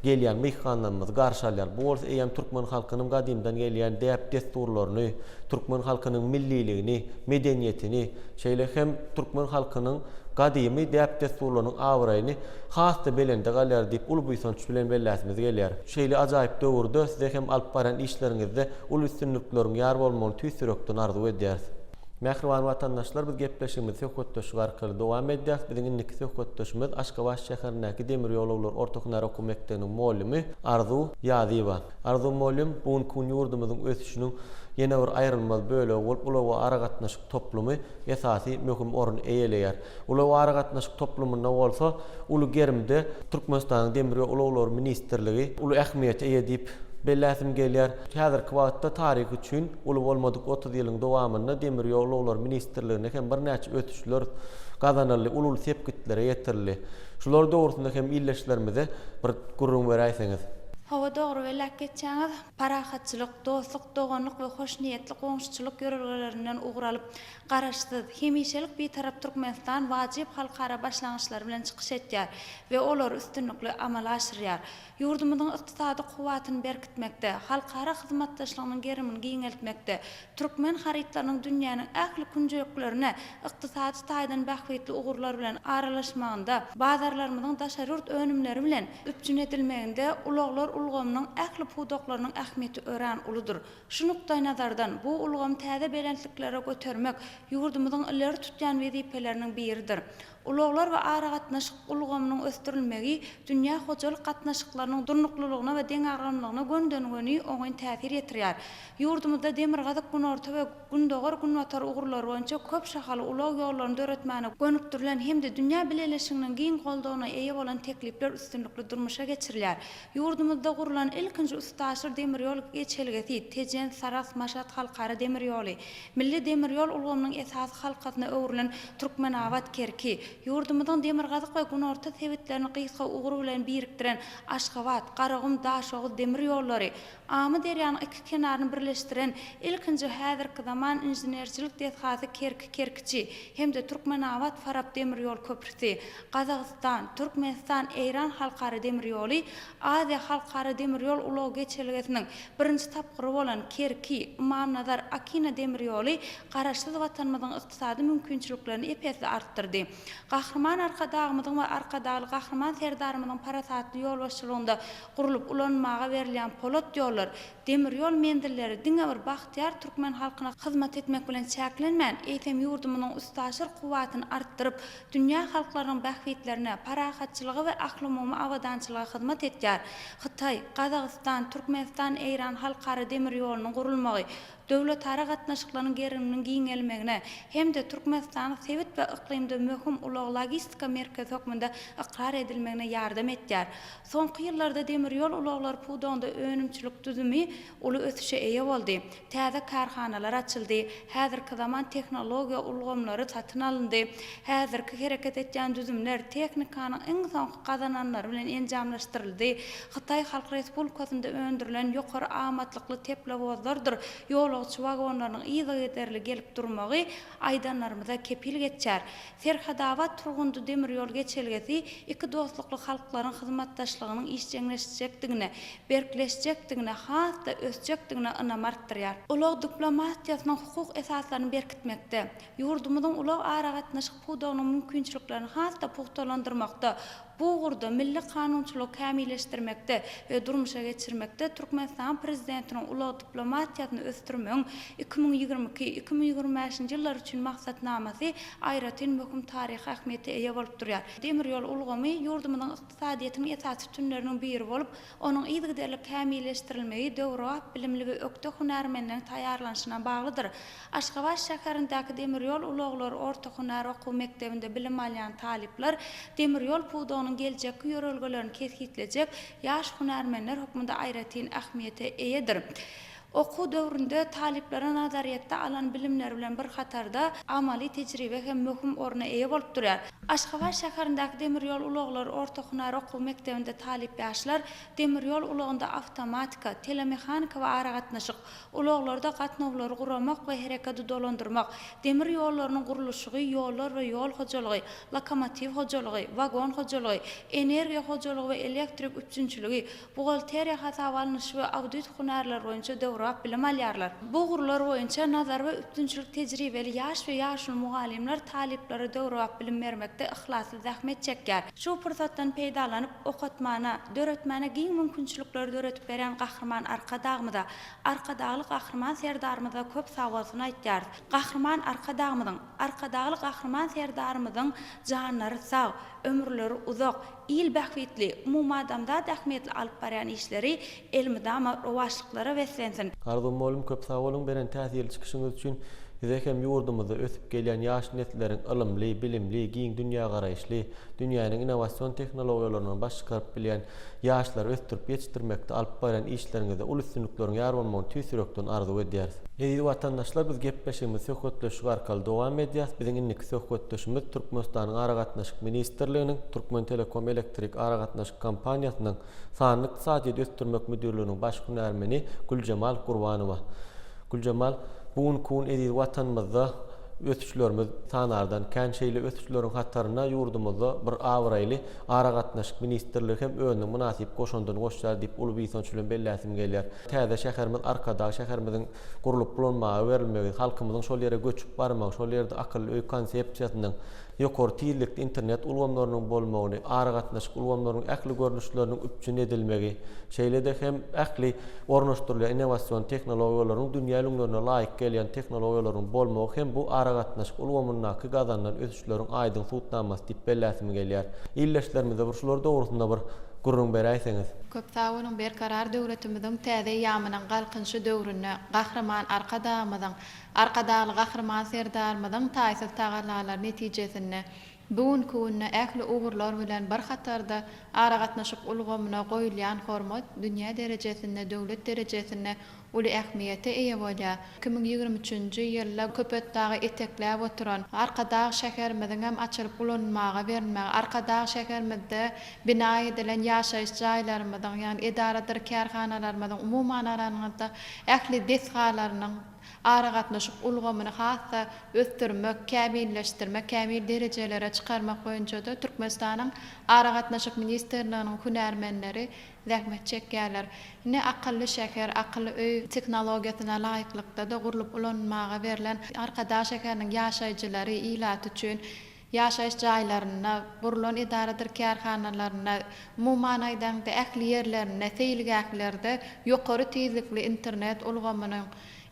gelýän mehmanlarymyz garşy alýar. Bu bolsa eýem türkmen halkynyň gadymdan gelýän däp desturlaryny, türkmen halkynyň milliligini, medeniýetini, şeýle hem türkmen halkynyň gadymy däp desturlarynyň awraýyny hasda belende galýar diýip ulbuýsanç bilen belläsimiz gelýär. Şeýle ajaýyp döwürde size hem alyp baran işleriňizde ul üstünlikleriň ýar bolmagyny tüýsürekden arzu edýäris. Mähriban watandaşlar, biz gepleşigimiz söhbetdeşik arkaly dowam edýär. Biziň indiki söhbetdeşimiz Aşgabat şäherindäki demir ýolaglar ortak nära kömekdiginiň mollumi Arzu Ýazyba. Arzu mollum bugun kun ýurdumyzyň ösüşiniň ýene bir aýrylmaz bölegi bolup ulawa ara gatnaşyk toplumy esasy möhüm orun eýeleýär. Ulawa ara gatnaşyk toplumyna bolsa uly gerimde Türkmenistanyň demir ýolaglar ministrligi uly ähmiýet eýedip belläsim gelýär. Häzirki wagtda taryh üçin uly bolmadyk 30 ýylyň dowamynda demir ýolaglar ministrligine hem bir näçe ötüşler gazanyldy, ulul sepkitlere ýetirildi. Şular dogrusynda hem illeşlerimize bir gurrun beräýsiňiz. Hawa dogry belläp geçýäňiz, parahatçylyk, dostluk, doganlyk we hoşniýetli goňşuçylyk ýörelgelerinden ugralyp garaşsyz, hemişelik bir tarap Türkmenistan wajyp halkara başlangyçlar bilen çykyş etýär we olar üstünlikli amal aşyrýar. Ýurdumyzyň ykdysady kuwatyny berkitmekde, halkara hyzmatdaşlygynyň gerimini giňeltmekde, türkmen harytlarynyň dünýäniň ähli künjeliklerine ykdysady taýdan bähbetli ugurlar bilen aralaşmagynda, bazarlarymyzyň daşary ýurt önümleri bilen üpjün edilmeginde ulaglar ulgamynyň ähli pudoklarynyň ähmiýeti ören uludur. Şu nukdaý nazardan bu ulgam täze belentliklere götermek ýurdumyzyň ileri tutýan wezipeleriniň biridir. Ulaglar we ara gatnaşyk ulgamynyň östürilmegi dünýä hojalyk gatnaşyklarynyň durnuklylygyna we deň agamlygyna göndönigini oňaý täsir etdirýär. Ýurdumyzda Demirgazyk Günorta we Gündogar Günbatar ugurlary boýunça köp şahaly ulag ýollaryny döretmäne gönüpdirilen hemde dünýä bileşiginiň giň goldawyna eýe bolan teklipler üstünlikli durmuşa geçirilýär. Ýurdumyzda gurulan ilkinji ustaşyr demir ýol geçelgesi Tejen Saras Maşat halkara demir ýoly. Milli demir ýol ulgamynyň esasy halkatyna öwrilen Türkmenawat kerki ýurdumyzyň Demirgazyk we Günorta sebitlerini gysga uguru bilen birikdiren Aşgabat, Garagum, Daşoğuz demir ýollary Ama deryan iki kenarını birleştiren ilkinci häzirki zaman injenerçilik dethazy kerkiçi hem de Türkmenabat Farab demir yol köprüsi, Qazaqstan, Türkmenistan, Eýran halkary demir ýoly, Aziýa halkary demir ýol ulaw geçilgesiniň birinji tapgyry bolan Kerki, Imamnazar, Akina demir ýoly garaşsyz watanymyzyň ykdysady mümkinçiliklerini epesli artdyrdy. Gahrman arkadagymyzyň we arkadaly gahrman serdarymyzyň parasatly ýol başçylygynda gurulyp ulanmaga berilýän polat ýollar, demir ýol mendilleri diňe bir bahtyar türkmen halkyna hyzmat etmek bilen çäklenmän eýtem ýurdumynyň ustaşyr kuwatyny artdyryp, dünýä halklarynyň bähwitlerine, parahatçylygy we ahly-umumy awadançylyga hyzmat etýär. Hytaý, Qazaqstan, Türkmenistan, Eýran halkary demir ýolunyň gurulmagy döwletara gatnaşyklarynyň geriminiň giňelmegine hem de Türkmenistan sewit we iklimde möhüm ulaw logistika merkezi hökmünde iqrar edilmegine ýardam etýär. Soňky ýyllarda demir ýol ulawlary puwdagynda önümçilik düzümi uly ösüşe eýe boldy. Täze karhanalar açyldy. Häzirki zaman tehnologiýa ulgamlary satyn alyndy. Häzirki hereket etýän düzümler teknikanyň iň soňky gazananlary bilen enjamlaşdyryldy. Hytaý Halk Respublikasynda öndürilen ýokary amatlykly teplowozlardyr. Ýolagçy wagonlarynyň ýygy ederli gelip durmagy aýdanlarymyza kepil geçýär. Serhadabat turgundy demir ýol geçelgesi iki dostlukly halklaryň hyzmatdaşlygynyň işjeňleşjekdigine, berkileşjekdigine, hatda ösjekdigine ynam artdyrýar. Ulaw diplomatiýasynyň hukuk esaslaryny berkitmekde, ýurdumyzyň ulaw aragatnaşyk puwdagynyň mümkinçiliklerini hatda puhtalandyrmakda, bu gurda milli kanunçylygy kämilleşdirmekde we durmuşa geçirmekde Türkmenistan prezidentiniň ulaw diplomatiýasyny östürmegiň 2022-2025 ýyllar üçin maksatnamasy aýratyn möhüm taryhy ähmiýeti eýe bolup durýar. Demir ýol ulgamy ýurdumyzyň ykdysadyýatynyň esasy tünleriniň biri bolup, onuň ýygyderli kämilleşdirilmegi döwrap bilimli we ökde hunarmendiniň taýýarlanyşyna baglydyr. Aşgabat şäherindäki demir ýol ulawlary orta hunar okuw mektebinde bilim alýan talipler demir ýol puwdagynyň geljek ýörelgelerini kesgitlejek ýaş hunarmendler hökmünde aýratyn ähmiýete eýedir. Okuw döwründe taliplere nazariýetde alan bilimler bilen bir hatarda amaly tejribe hem möhüm orna eýe bolup durýar. Aşgabat şäherindäki demir ýol ulaglary orta hunar okuw mektebinde talip ýaşlar demir ýol ulagynda awtomatika, telemehanika we aragatnaşyk, ulaglarda gatnawlary guramak we hereketi dolandyrmak, demir ýollarynyň guruluşy, ýollar we ýol hojalygy, lokomotiv hojalygy, wagon hojalygy, energiýa hojalygy we elektrik üçünçiligi, buhalteriýa hasabalanyşy we audit hunarlar boýunça döwrap bilim alýarlar. Bu gurlar boýunça nazar we üçünçilik tejribeli ýaş we ýaşul mugallimler taliplere döwrap bilim bermekde ihlasly zähmet çekýär. Şu pursatdan peýdalanyp okatmana, döretmana giň mümkinçilikleri döretip beren gahrman arkadagymyda, arkadagly gahrman serdarymyza köp sawasyny aýtýar. Gahrman arkadagly gahrman serdarymyzyň janlary sag, ömürleri uzak, il bähwitli, umum adamda ähmiýetli alyp barýan işleri elmidama rowaşlyklara weslensin. Arzum bolum köp sag bolun beren täsirli çykyşyňyz üçin bize hem ýurdumyzda ösüp gelýän ýaş nesilleriň ilmli, bilimli, giň dünýä garaýşly, dünýäniň innowasion tehnologiýalaryny başgaryp bilýän ýaşlar östürip ýetişdirmekde alyp barýan işleriňizde uly üstünlikleriň ýar bolmagyny tüýsürekden arzu edýäris. Ýa-da watandaşlar biz gepleşigimiz söhbetleşik arkaly dowam edýäs. Biziň inniki söhbetleşigimiz Türkmenistanyň aragatnaşyk ministrliginiň Türkmen Telekom Elektrik aragatnaşyk kompaniýasynyň sanly ykdysadyýet östürmek müdirliginiň baş hunarmeni Güljemal Gurbanowa. Güljemal, bugun edil watanymyzda ötüşlerimiz sanardan känşeýli ötüşleriň hatarına ýurdumyzda bir awraýly aragatnaşyk ministrligi hem özüniň münasip goşundan goşýar diýip uly biýsonçylygyň belläsim gelýär. Täze şäherimiz arkadaky şäherimiziň gurulyp bulanmagy berilmegi, halkymyzyň şol ýere göçüp barmagy, şol ýerde akylly öý konsepsiýasynyň ýokary tiýirlikli internet ulgamlarynyň bolmagyny, aragatnaşyk ulgamlarynyň ähli görnüşleriniň üpçün edilmegi, şeýlede hem ähli ornaşdyrylýan innowasion tehnologiýalaryň dünýä ýolundaryna laýyk gelýän tehnologiýalaryň bolmagy hem bu aragatnaşyk ulgamyndaky gazanan ösüşleriň aýdyň suwtnamasy diýip belläsim gelýär. Illeşlerimizde bir şular dogrusynda bir gurrun beräýseňiz. Köp sawunyň berkarar döwletimiziň täze ýamynyň galkynşy döwrüne gahrman arkadaly gahrman serdarymyzyň taýsy tagallar netijesinde bugun kunna ähli ugurlar bilen bir hatarda aragatnaşyk ulgamyna goýulýan hormat dünýä derejesinde, döwlet derejesinde uly ähmiýeti eýe bolýar. 2023-nji ýylda köpetdagy etekläp oturan arkadaş şäherimiziň hem açylyp ulanmaga berilmäge, arkadaş şäherimizde bina edilen ýaşaýyş jaýlarymyzyň, ýani edaradyr kärhanalarymyzyň umuman aranyňda ähli desgalarynyň aragatnaşyp ulgamyny hassa ösdürmek, kämilleşdirmek, kämil derejelere çykarmak boýunça da Türkmenistanyň aragatnaşyk ministrliginiň hünärmenleri zähmet çekýärler. Ne akylly şäher, akylly öý teknologiýasyna laýyklykda da gurulup ulanmaga berilen arkadaş şäheriniň ýaşaýjylary ilat üçin ýaşaýyş jaýlaryna, burulan edaradyr kärhanalaryna, umuman aýdanda ähli ýerlerine, seýilgählerde ýokary tezlikli internet ulgamynyň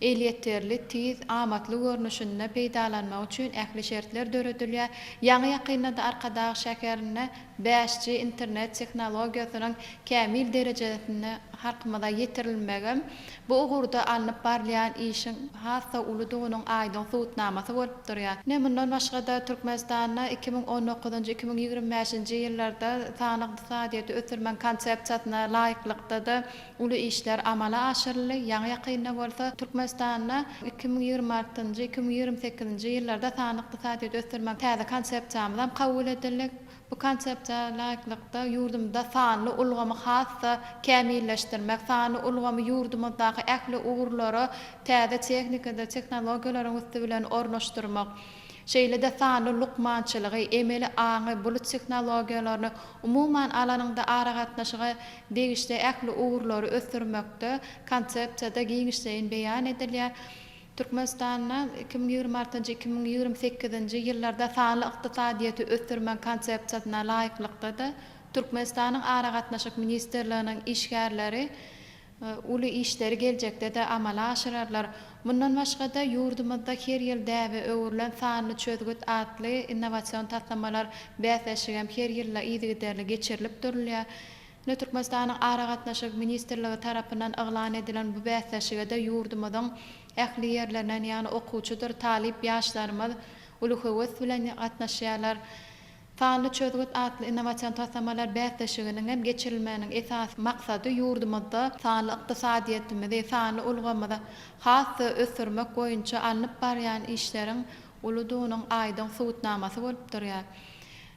eýletderli, tiz, amatly görnüşinde peýdalanmak üçin ähli şertler döredilýär. Ýaňy ýakynda arkadaş şäherine 5G internet teknologiýasynyň kämil derejesine halkymyza ýetirilmegi bu ugurda alınıp barlayan işin hassa uludugynyň aýdyň suwutnamasy bolup durýar. Ne mundan başga da Türkmenistanda 2019-2025-nji ýyllarda sanyk iqtisadiýaty ösürmen konsepsiýasyna laýyklykda da uly işler amala aşyryldy. Ýaňy ýakynda bolsa Türkmenistanda 2026-njy 2028-nji ýyllarda sanyk iqtisadiýaty ösürmen täze konsepsiýamyzdan kabul edildi. Bu konsepsiýa laýyklykda ýurdumda sanly ulgamy hassa kämilleşdirmek, sanly ulgamy ýurdumyzdaky ähli ugurlary täze tehnikada, teknologiýalaryň üstü bilen ornaşdyrmak. Şeýle de sanly lukmançylygy, emeli aňy, bulut teknologiýalaryny umuman alanyňda aragatnaşyga degişde ähli ugurlary ösdürmekde konsepsiýada giňişleýin beýan edilýär. Türkmenistanda 2026-2028-nji ýyllarda sanly iqtisadiýaty ösdürmen konsepsiýasyna laýyklykda da Türkmenistanyň aragatnaşyk ministrliginiň işgärleri uly işleri geljekde de amala aşyrarlar. Mundan başga da ýurdumyzda her ýyl däwe öwürlen sanly çözgüt atly innowasiýon taslamalar bäseşigem her ýylla ýygyderli geçirilip durulýar. Türkmenistanyň aragatnaşyk ministrligi tarapyndan eglan edilen bu bäseşige de ýurdumyzyň ähli ýerlerinden, ýani okuwçydyr, talip ýaşlarymyz uly höwes bilen gatnaşýarlar. Sanly çözgüt atly innowasiýon taslamalar bäseşiginiň hem geçirilmeginiň esas maksady ýurdumyzda sanly iqtisadiýetimizi, sanly ulgamyzy hassa ösürmek boýunça alınıp barýan işleriň uludugynyň aýdyň suwutnamasy bolup durýar.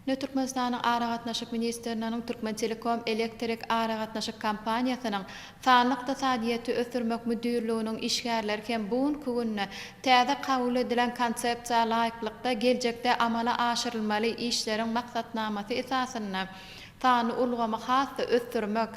Türkmenistanyň aragatnaşyk ministrliginiň Türkmen Telekom elektrik aragatnaşyk kampaniýasynyň sanly iqtisadiýaty ösürmek müdürliginiň işgärleri hem bugunky günne täze kabul edilen konsepsiýa laýyklykda geljekde amala aşyrylmaly işleriň maksatnamasy esasyna sanly ulgamy hassa ösürmek,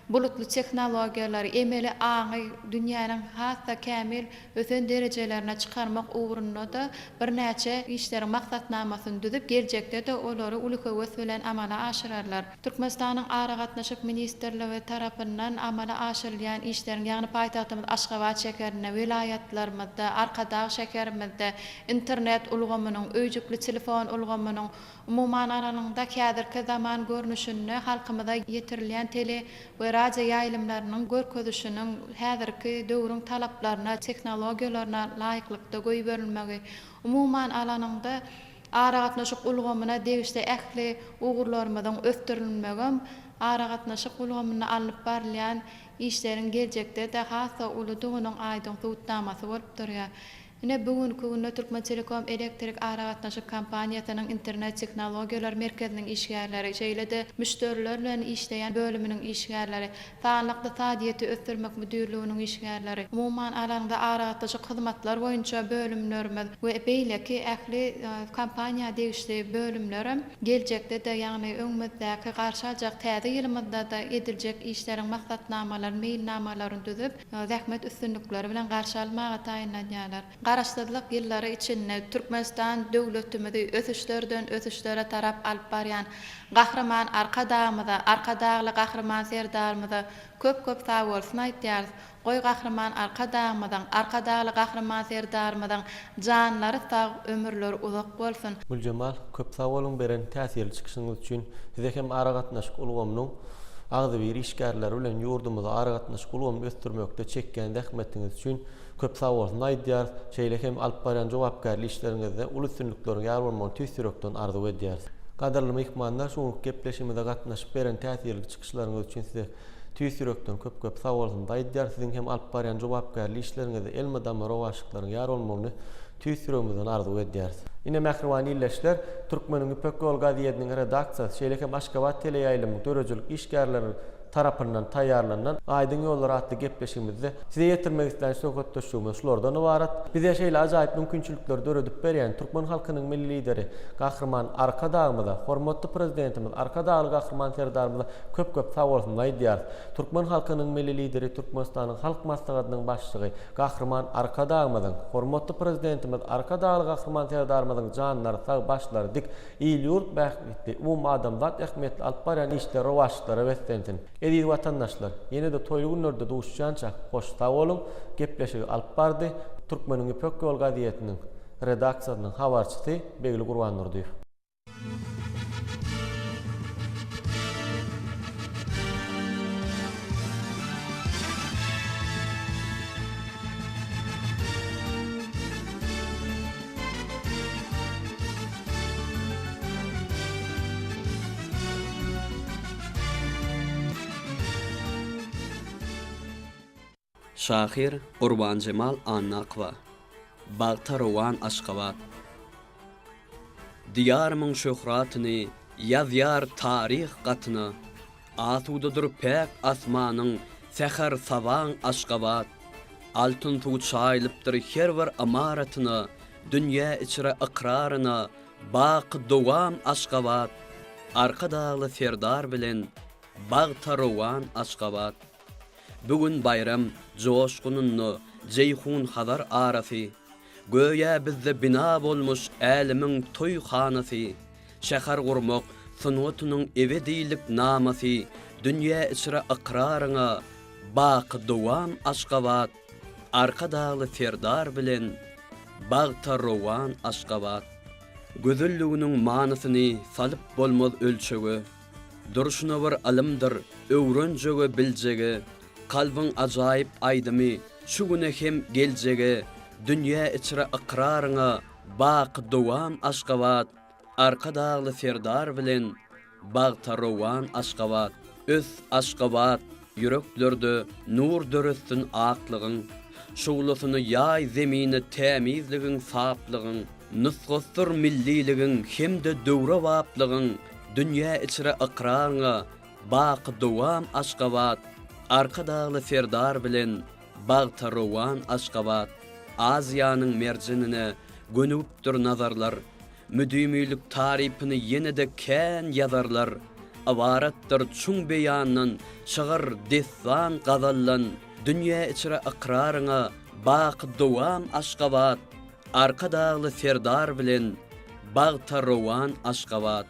bulutlu teknologiýalary, emeli aňy dünýäniň hassa kämil ösen derejelerine çykarmak ugrunda da bir näçe işleriň maksatnamasyny düzüp geljekde de olary uly höwes bilen amala aşyrarlar. Türkmenistanyň aragatnaşyk ministrligi tarapyndan amala aşyrylýan işleriň, ýagny paýtagtymyz Aşgabat şäherine, vilayatlarymyzda, Arkadaş şäherimizde internet ulgamynyň, öýjükli telefon ulgamynyň umuman aranyňda häzirki zaman görnüşine halkymyza ýetirilýän tele we radio ýaýlymlarynyň görkezişiniň häzirki döwrüň talaplaryna, teknologiýalaryna laýyklykda goý berilmegi, umuman alanyňda aragatnaşyk ulgamyna degişde ähli ugurlarymyzyň ösdürilmegi, aragatnaşyk ulgamyny alyp barlayan işleriň geljekde de hassa uludugynyň aýdyň suwutnamasy bolup durýar. Ne bugünkü günde Türkmen Telekom elektrik aragatnaşyk kampaniýasynyň internet teknologiýalar merkeziniň işgärleri, şeýle de müşteriler bilen işleýän bölüminiň işgärleri, sanly iqtisadiýaty ösdürmek müdürliginiň işgärleri, umuman alanda aragatnaşyk hyzmatlar boýunça bölümlerimiz we beýleki ähli kampaniýa degişli bölümlerim geljekde de ýagny öňümizde garşaljak täze ýylymyzda da ediljek işleriň maksatnamalaryny, meýilnamalaryny düzüp zähmet üstünlikleri bilen garşalmaga taýinlanýarlar. Garaşdyrlyk ýyllary içinde Türkmenistan döwletimizi ösüşlerden ösüşlere tarap alyp barýan gahraman arkadagly gahraman serdarymyza köp sag bolsun aýtýar. Goý gahraman arkadagly gahraman serdarymyzyň janlary sag, ömürleri uzak bolsun. Güljemal, köp sag bolun beren täsirli çykyşyňyz üçin size hem aragatnaşyk ulgamynyň agdy bir işgärleri bilen ýurdumyzda aragatnaşyk ulgamy ösdürmekde çekýän zähmetiňiz üçin köp sag bolsun aýdýar. Şeýle hem alyp barýan jogapkärli işleriňizde uly üstünlikleri ýar bolmagy tüýsürekden arzu edýär. Gaderly mehmanlar, şu gepleşimizde gatnaşyp beren täsirli çykyşlaryňyz üçin size tüýs ýürekden köp sag bolsun. Daýdýar siziň hem alyp barýan jogapkärli işleriňizde elmi damar owaşyklaryň ýar bolmagyny tüýs ýüregimizden arzu edýäris. Ine mährimany illeşler Türkmeniň Ipek Ýol gaziýetiniň redakçysy Şeýlekem Aşgabat teleýaýlymy dörejilik işgärleri tarapyndan taýýarlanan Aýdyň ýollar atly gepleşigimizde size ýetirmek isleýän söhbetdeşigimiz şulardan ibarat. Bize şeýle ajaýyp mümkinçilikler döredip berýän Türkmen halkynyň milli lideri Gahrman Arkadağymyza, hormatly prezidentimiz Arkadağı Gahrman Serdarymyza köp sag bolsun aýdýar. Türkmen halkynyň milli lideri Türkmenistanyň halk maslahatynyň başlygy Gahrman Arkadağymyzyň, hormatly prezidentimiz Arkadağı Gahrman Serdarymyzyň janlary sag başlary dik ýyl ýurt bähmetli umum adamzat ähmetli alyp barýan işleri owaşlyklary beslensin. Ediz vatandaşlar, yine de toýly günlerde duşuşança hoş sag bolun. Gepleşigi alyp bardy Türkmeniň Ipek Ýol gaziýetiniň redaksiýasynyň habarçysy Begli Gurban Nurdiýew. Şahir Qurban Cemal Annaqva Bagtarowan Aşgabat Diyarymyň şöhratyny ýazýar tarih gatyny atudadyr pek asmanyň fäher sawan Aşgabat altyn tuğ çaýlypdyr her bir amaratyny dünýä içre iqraryna baq dowam Aşgabat Arkadağı Serdar bilen Bagtarowan Aşgabat Bugün bayram joşgununny jeyhun hadar arasy göýe bizde bina bolmuş elimiň toýhanasy şäher gurmak sunuwatynyň ebedilik namasy dünýä içre iqraryna baq dowam Aşgabat Arkadağı Serdar bilen Bagtarowan Aşgabat gözellüginiň manasyny salyp bolmaz ölçegi durşuna bir alymdyr öwrenjege biljegi kalbyň ajaýyp aýdymy şu güne hem geljegi dünýä içre iqraryna baq dowam Aşgabat Arkadağı Serdar bilen Bagtarowan Aşgabat öz Aşgabat yüreklerde nur dörestin aklygyň şuglasyny ýaý zemini temizligiň saplygyň nusgatdyr milliligiň hemde döwre waplygyň dünýä içre iqraryna baq dowam Aşgabat Arkadağı Serdar bilen Bagtarowan Aşgabat Aziýanyň merjenine gönüpdir nazarlar müdümýlik tarypyny ýene-de kän ýazarlar awaratdyr çuň beýandan çygar destan gazallan dünýä içre iqraryna baq dowam Aşgabat Arkadağı Serdar bilen Bagtarowan Aşgabat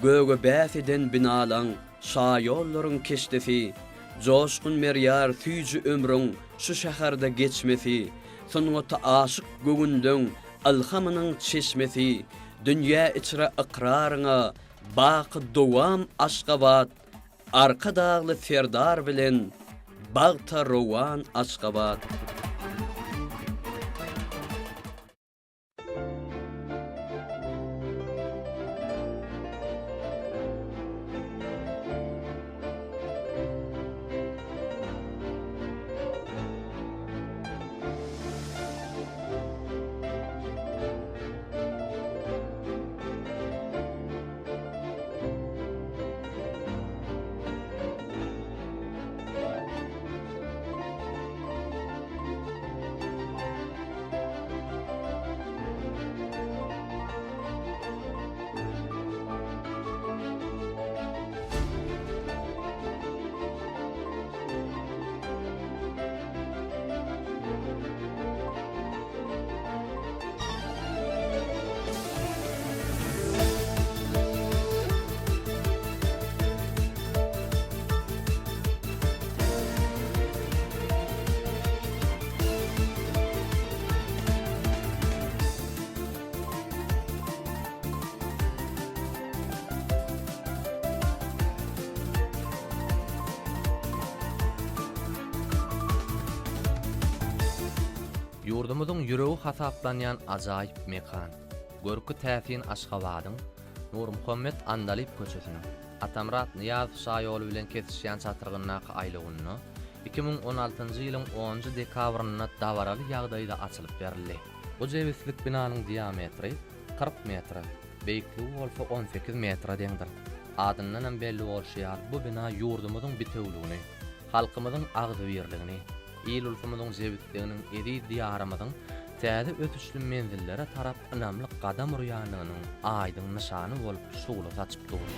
göge bäseden binalan şaýollaryň keşdesi joşkun meryar tüýjü ömrüň şu şäherde geçmesi sunuwata aşyk gögünden alhamynyň çeşmesi dünýä içre iqraryna baq dowam Aşgabat Arkadağı Serdar bilen Bagtarowan Aşgabat Yurdumuzun ýüregi hasaplanýan ajaýyp mekan. Görkü täsin Aşgabatyň Nur Muhammed Andalip köçesiniň Atamrat Niyaz şaýoly bilen kesişýän çatyrgyna aýlygyny 2016-njy ýylyň 10-njy dekabrynda dawaraly ýagdaýda açylyp berildi. Bu jebislik binanyň diametri 40 metr, beýikligi bolsa 18 metr deňdir. Adyndan belli bolýar, bu bina ýurdumyzyň bitewligini, halkymyzyň agdybirligini, ýylulfymyzyň jebisliginiň eri diýarymyzyň täze ötüşli menzillere tarap ynamly gadam urýanynyň aýdyň nyşany bolup şuwly saçyp durdy.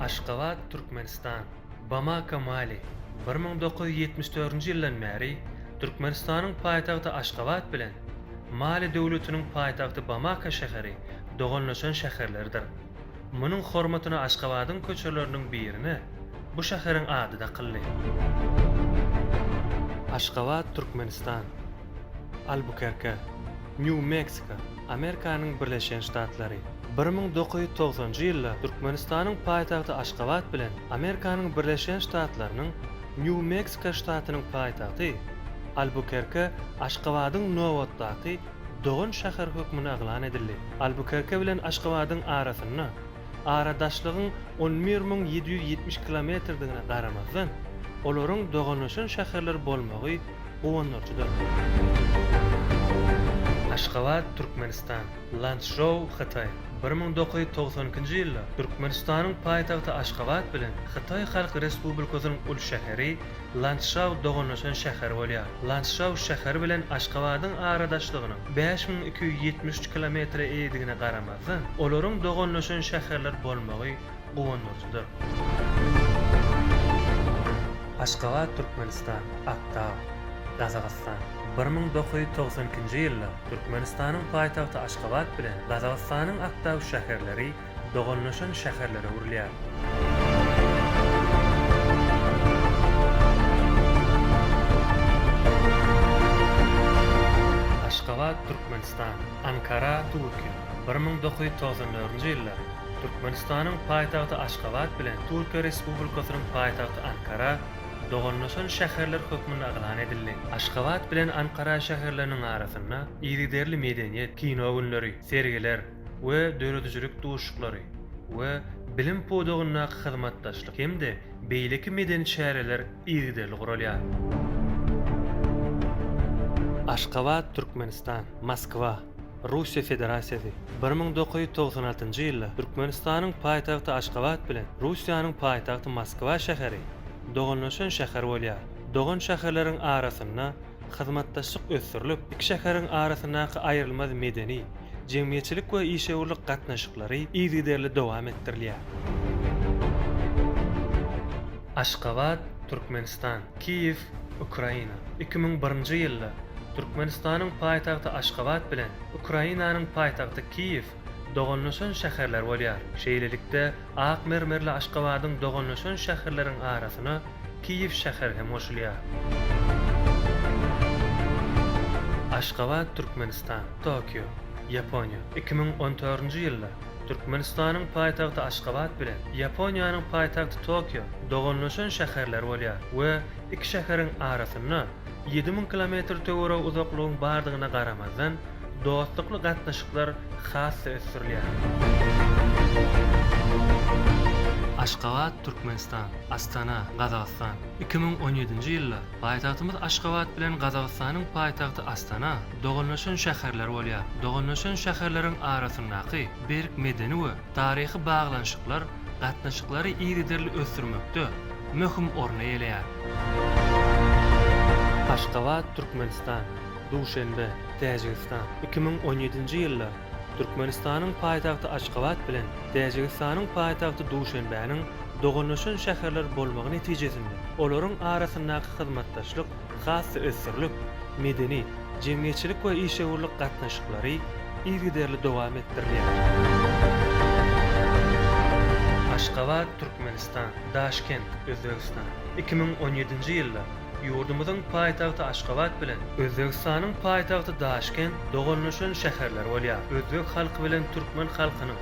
Aşgabat, Türkmenistan, Bamaka, Mali. 1974-nji ýyldan bäri Türkmenistanyň paýtagty Aşgabat bilen Mali döwletiniň paýtagty Bamaka şäheri doganlaşan şäherlerdir. Munyň hormatyna Aşgabatyň köçeleriniň birini bu şäheriň ady da kyldy. Aşgabat, Türkmenistan, Albuquerque, New Mexico, Amerikanyň Birleşen Ştatlary. 1990-njy ýylda Türkmenistanyň paýtagty Aşgabat bilen Amerikanyň Birleşen Ştatlarynyň New Mexico ştatynyň paýtagty Albuquerque Aşgabatyň nowatdaky dogan şäher hökmüne aglan edildi. Albuquerque bilen Aşgabatyň arasyny aradaşlygyň 11770 kilometrdigine garamazdan olaryň doganlaşan şäherler bolmagy gowanlarçydyr. Aşgabat, Türkmenistan, Landshow, Xitay. 1992-nji ýylda Türkmenistanyň paýtagty Aşgabat bilen Xitay Halk Respublikasynyň ul şäheri Landshow doganlaşan şäher bolýar. Landshow şäheri bilen Aşgabatyň aradaşlygynyň 5273 kilometre eýdigine garamazdan olaryň doganlaşan şäherler bolmagy gowanlarçydyr. Aşgabat, Türkmenistan, Aktaw, Gazaqstan. 1992-nji ýylda Türkmenistanyň paýtagty Aşgabat bilen Gazaqstanyň Aktaw şäherleri doganlaşan şäherlere urilýar. Aşgabat, Türkmenistan, Ankara, Türkiýe. 1994-nji ýylda Türkmenistanyň paýtagty Aşgabat bilen Türkiýe Respublikasynyň paýtagty Ankara doganlaşan şäherler hökmüne aglan edildi. Aşgabat bilen Ankara şäherleriniň arasynda ýygyderli medeniýet, kino günleri, sergiler we döwletçilik duşuklary we bilim podagyna hyzmatdaşlyk hemde beýleki medeni şäherler ýygyderli guralýar. Aşgabat, Türkmenistan, Moskva, Russiya Federasiýasy 1996-njy ýylda Türkmenistanyň paýtagty Aşgabat bilen Russiýanyň paýtagty Moskwa şäheri doganlaşan şäher bolýar. Dogan şäherleriň arasynda hyzmatdaşlyk ösürilip, iki şäheriň arasyndaky aýrylmaz medeni, jemgyýetçilik we işewurlyk gatnaşyklary ýygyderli dowam etdirilýär. Aşgabat, Türkmenistan, Kiýew, Ukraina 2001-nji ýylda Türkmenistanyň paýtagty Aşgabat bilen Ukrainanyň paýtagty Kiýew doganlaşan şäherler bolýar. Şeýlelikde ak mermerli Aşgabatyň doganlaşan şäherleriň arasyna Kiýew şäheri hem goşulýar. Aşgabat, Türkmenistan, Tokyo, Yaponiya 2014-nji ýylda Türkmenistanyň paýtagty Aşgabat bilen Yaponiýanyň paýtagty Tokyo doganlaşan şäherler bolýar we iki şäheriň arasynda 7000 kilometr töwere uzaklygyň bardygyna garamazdan dostlukly gatnaşyklar hasy ösürilýär. Aşgabat, Türkmenistan, Astana, Gazagystan 2017-nji ýylda paýtagtymyz Aşgabat bilen Gazagystanyň paýtagty Astana doganlaşan şäherler bolýar. Doganlaşan şäherleriň arasyndaky berk medeni we taryhy baglanşyklar gatnaşyklary ýygyderli ösürmekde möhüm orna eýleýär. Aşgabat, Türkmenistan, Duşenbe, Täjikistan 2017-nji ýylda Türkmenistanyň paýtagty Aşgabat bilen Täjikistanyň paýtagty Duşenbäniň doganlaşan şäherler bolmagy netijesinde olaryň arasyndaky hyzmatdaşlyk hasy ösürilip, medeni, jemgyýetçilik we işewurlyk gatnaşyklary ýygyderli dowam etdirilýär. Aşgabat, Türkmenistan, Daşkent, Özbegistan 2017-nji ýylda Ýurdumyzyň paýtagty Aşgabat bilen Özbegistanyň paýtagty Daşkent doganlaşan şäherler bolýar. Özbek halky bilen türkmen halkynyň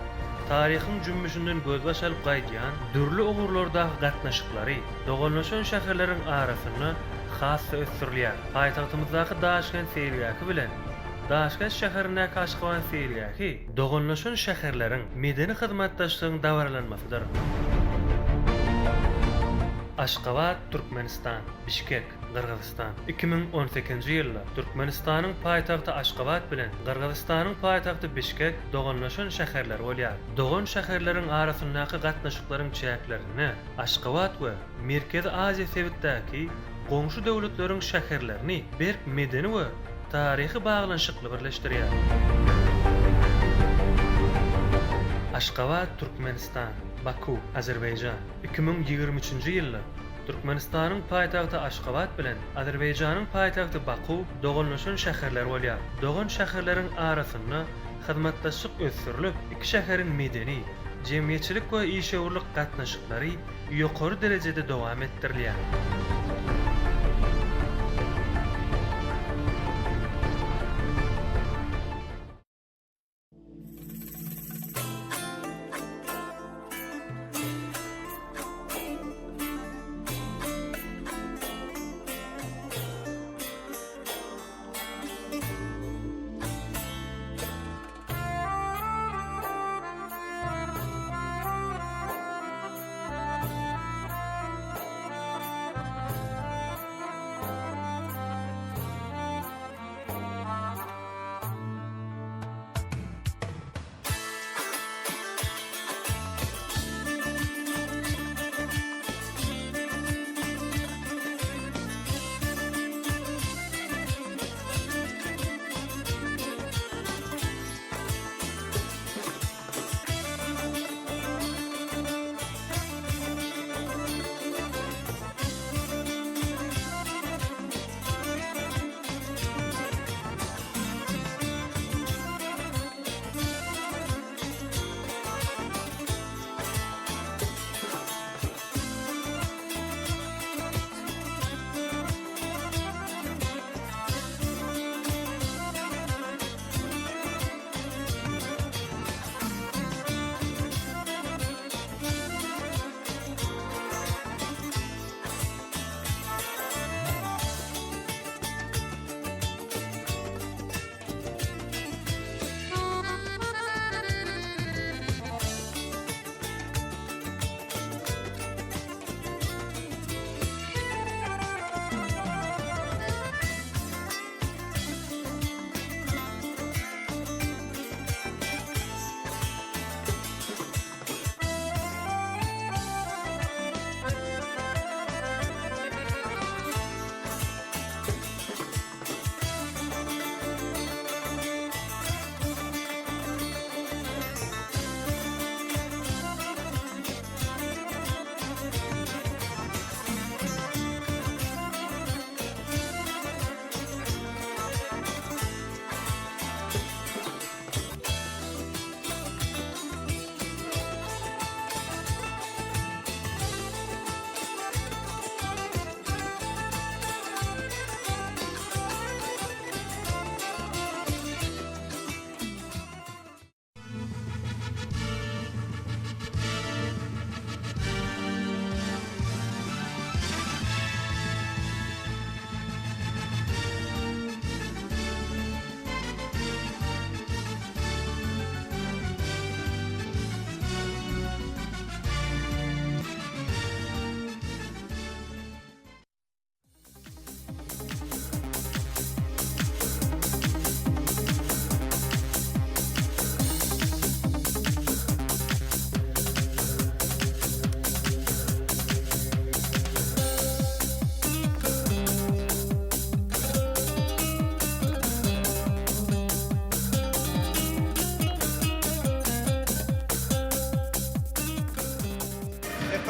taryhyň jümmüşinden gözbaş alyp gaýdýan dürli ugurlardaky gatnaşyklary doganlaşan şäherleriň arasynda hasy ösürilýär. Paýtagtymyzdaky Daşkent şäherleri bilen Daşkent şäherindäki Aşgabat şäherleri doganlaşan şäherleriň medeni hyzmatdaşlygynyň dawarlanmasydyr. Aşgabat, Türkmenistan, Bişkek, Qırgızistan 2018-nji ýylda Türkmenistanyň paýtagty Aşgabat bilen Qırgızistanyň paýtagty Bişkek doganlaşan şäherler bolýar. Dogan şäherleriň arasyndaky gatnaşyklaryň çäklerini Aşgabat we Merkezi Aziýa sebitdäki goňşy döwletleriň şäherlerini berk medeni we taryhy baglanşykly birleşdirýär. Aşgabat, Türkmenistan, Baku, Azerbaycan 2023-nji ýylda Türkmenistanyň paýtagty Aşgabat bilen Azerbayjanyň paýtagty Baku doganlaşan şäherler bolýar. Dogan şäherleriň arasynda hyzmatdaşlyk ösürilip, iki şäheriň medeni, jemgyýetçilik we işewurlyk gatnaşyklary ýokary derejede dowam etdirilýär.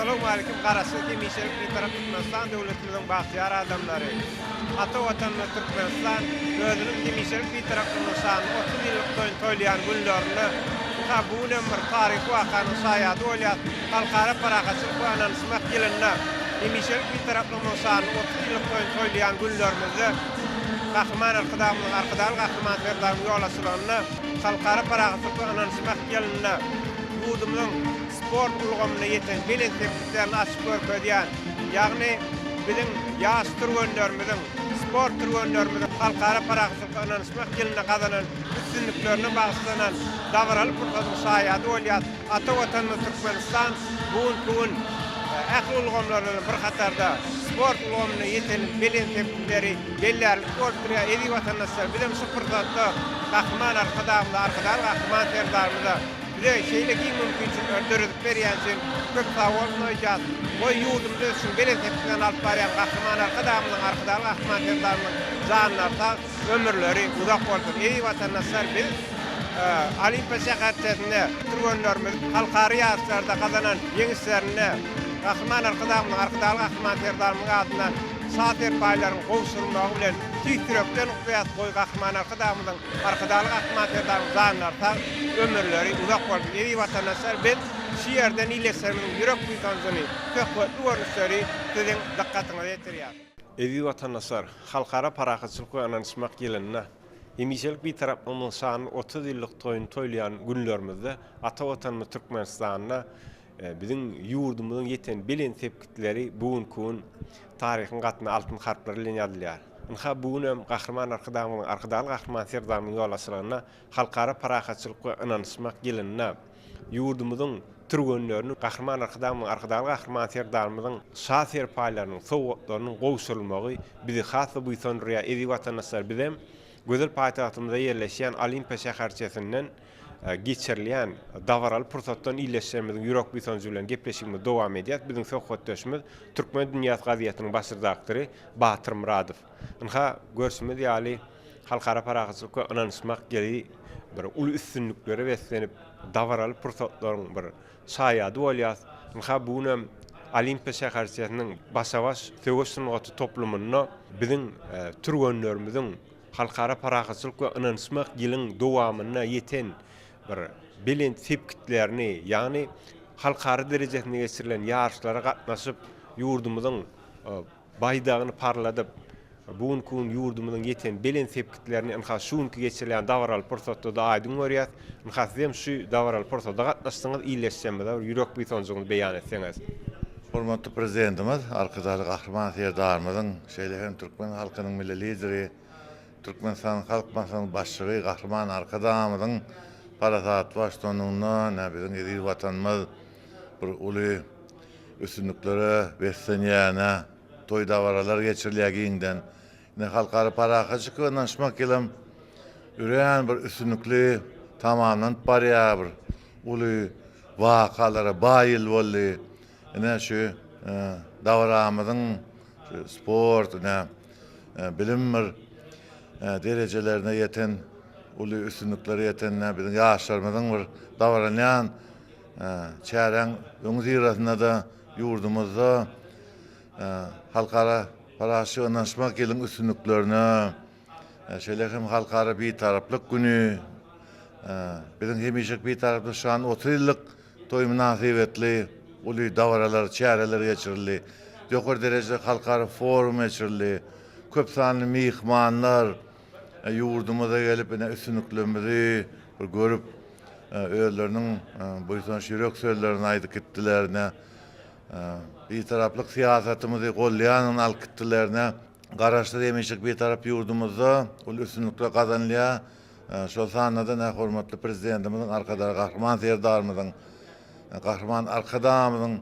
Assalamu alaykum qarasy demişler bir taraf Türkmenistan döwletimizin bahtiyar adamlary. Ata watanna Türkmenistan özünün demişler bir taraf Türkmenistan 30 ýyllyk toýlaýan günlerini kabulem bir taryh wakany saýady bolýar. Halkara paragaçylyk we anonsmak ýylynda demişler bir taraf Türkmenistan 30 ýyllyk toýlaýan günlerimizde Kahraman arkadaşlar kahraman ferdan ýolaşylanna halkara paragaçylyk we anonsmak ýylynda Budumluň sport ulgamyna ýeten bilen tepkilerini açyp görkezýän, ýagny biziň ýaş türgenlerimiziň, sport türgenlerimizin halkara paragaçylyk anonsmak ýylyna gazanan üstünliklerine bagşlanan dawraly pursatyň saýady bolýar. Ata watanymyz Türkmenistan bugun ähli ulgamlaryň bir hatarda sport ulgamyna ýeten bilen tepkileri bellerlik bolýar. Edi watandaşlar bilen şu pursatda Kahraman arkadaşlar kahraman ferdarymyza bize şeyleki mümkünçün öldürüp berýänsin köp sawalnaýjak. Bu ýurdumda şu bilen tepkilen alyp barýan kahraman arkadaşlar kahraman ferdarymyň zanlarda ömürleri uzak bolsun. Edi watandaşlar biz Olimpiya şäherçesinde türgenlerimiz halkary ýarşlarda gazanan ýeňişlerini kahraman arkadaşlar kahraman ferdarymyň adyna satir paýlaryny gowşurmagy bilen tüýtürekden ukyat goý kahraman arkadaşymyň kahraman ferdarymyň zanlarda ömürleri uzak bolsun. Edi watandaşlar biz şu ýerden ileserimiň ýürek buýtanjyny töhwetli görnüşleri siziň dikkatyňize ýetirýär. Edi watandaşlar halkara paragaçylyk we anonsmak ýylyna Emişelik bir tarafının sany 30 ýyllyk toýlaýan günlerimizde ata watanymyz Türkmenistanyna biziň ýurdumyzyň ýeten bilen tepkileri bugun taryhyň gatna altyn harplar bilen ýazylýar. Inha bugun hem kahraman arkadaşlar kahraman ferdarymyň ýolaşylaryna halkara paragaçylyk we anonsmak ýylyna ýurdumyzyň türgenlerini kahraman arkadaşlar kahraman ferdarymyň satir paýlarynyň sowgatlarynyň gowşurulmagy bizi hasy buýsandyrýar. Edi watandaşlar bizem gözel paýtagtymyzda ýerleşýän Olimpiya şäherçesinden geçirilýän dawraly pursatdan iýleşýärmiziň ýürek buýsanjy bilen gepleşigimiz dowam edýär. Biziň söhbetdeşimiz Türkmen dünýä gaziýatynyň başlyjy Batyr Muradov. Inha görüşimiz ýaly halkara paragaçylyk we anonsmak ýeri bir uly üstünlikleri beslenip dawraly pursatlaryň bir saýady bolýar. Inha bugun Olimpiya şäherçesiniň başabaş söwüşünüňi toplumyna biziň türgenlerimiziň halkara paragaçylyk we anonsmak ýylyň dowamyna ýeten bir bilen tepkilerini, ýagny halkara derejesinde geçirilen ýarşlara gatnaşyp ýurdumyzyň baýdagyny parladyp bugun ýurdumyzyň ýeten bilen tepkilerini inha şuňky geçirilen dawraly pursatda da aýdym görýär. Inha sizem şu dawraly pursatda gatnaşdyňyz iýleşýänmide ýürek buýsanjyňyzy beýan etseňiz. Hormatly prezidentimiz, arkadaşlar kahraman ferdarymyzyň şeýlehem türkmen halkynyň milli lideri Türkmenistan halk masasynyň başlygy kahraman arkadaşymyzyň parasat başlanyňyna biziň edi watanymyz bir uly üstünlikleri beslenýäne toy dawralar geçirilýäginden halkara paragaçylyk we anonsmak ýylym üren bir üstünlikli tamamlan barýar bir uly wakalara baýyl boldy. Şu dawramyzyň sport bilim derecelerine yeten uly üstünlikleri yeten biziň ýaşlarymyzyň bir dawranýan çären öňüzýärasynda da ýurdumyzda halkara paraşy anonsmak ýylyň üstünliklerini şeýlehem halkara bir taraplyk güni biziň hemişik bir taraply şu an 30 ýyllyk toý münasibetli uly dawralar çäreler geçirildi. Ýokary derejede halkara forum geçirildi. Köp sanly mihmanlar ýurdumyza gelip üstünliklerimizi bir görüp öýleriniň buýsan şirok sözlerini aýdyp gitdilerine bir taraplyk siýasatymyzy gollýanyň alyp gitdilerine garaşdy demişik bir tarap ýurdumyzda ul üstünlikler gazanýar. Şol sanada hormatly prezidentimiziň kahraman ferdarymyzyň kahraman arkadaşymyzyň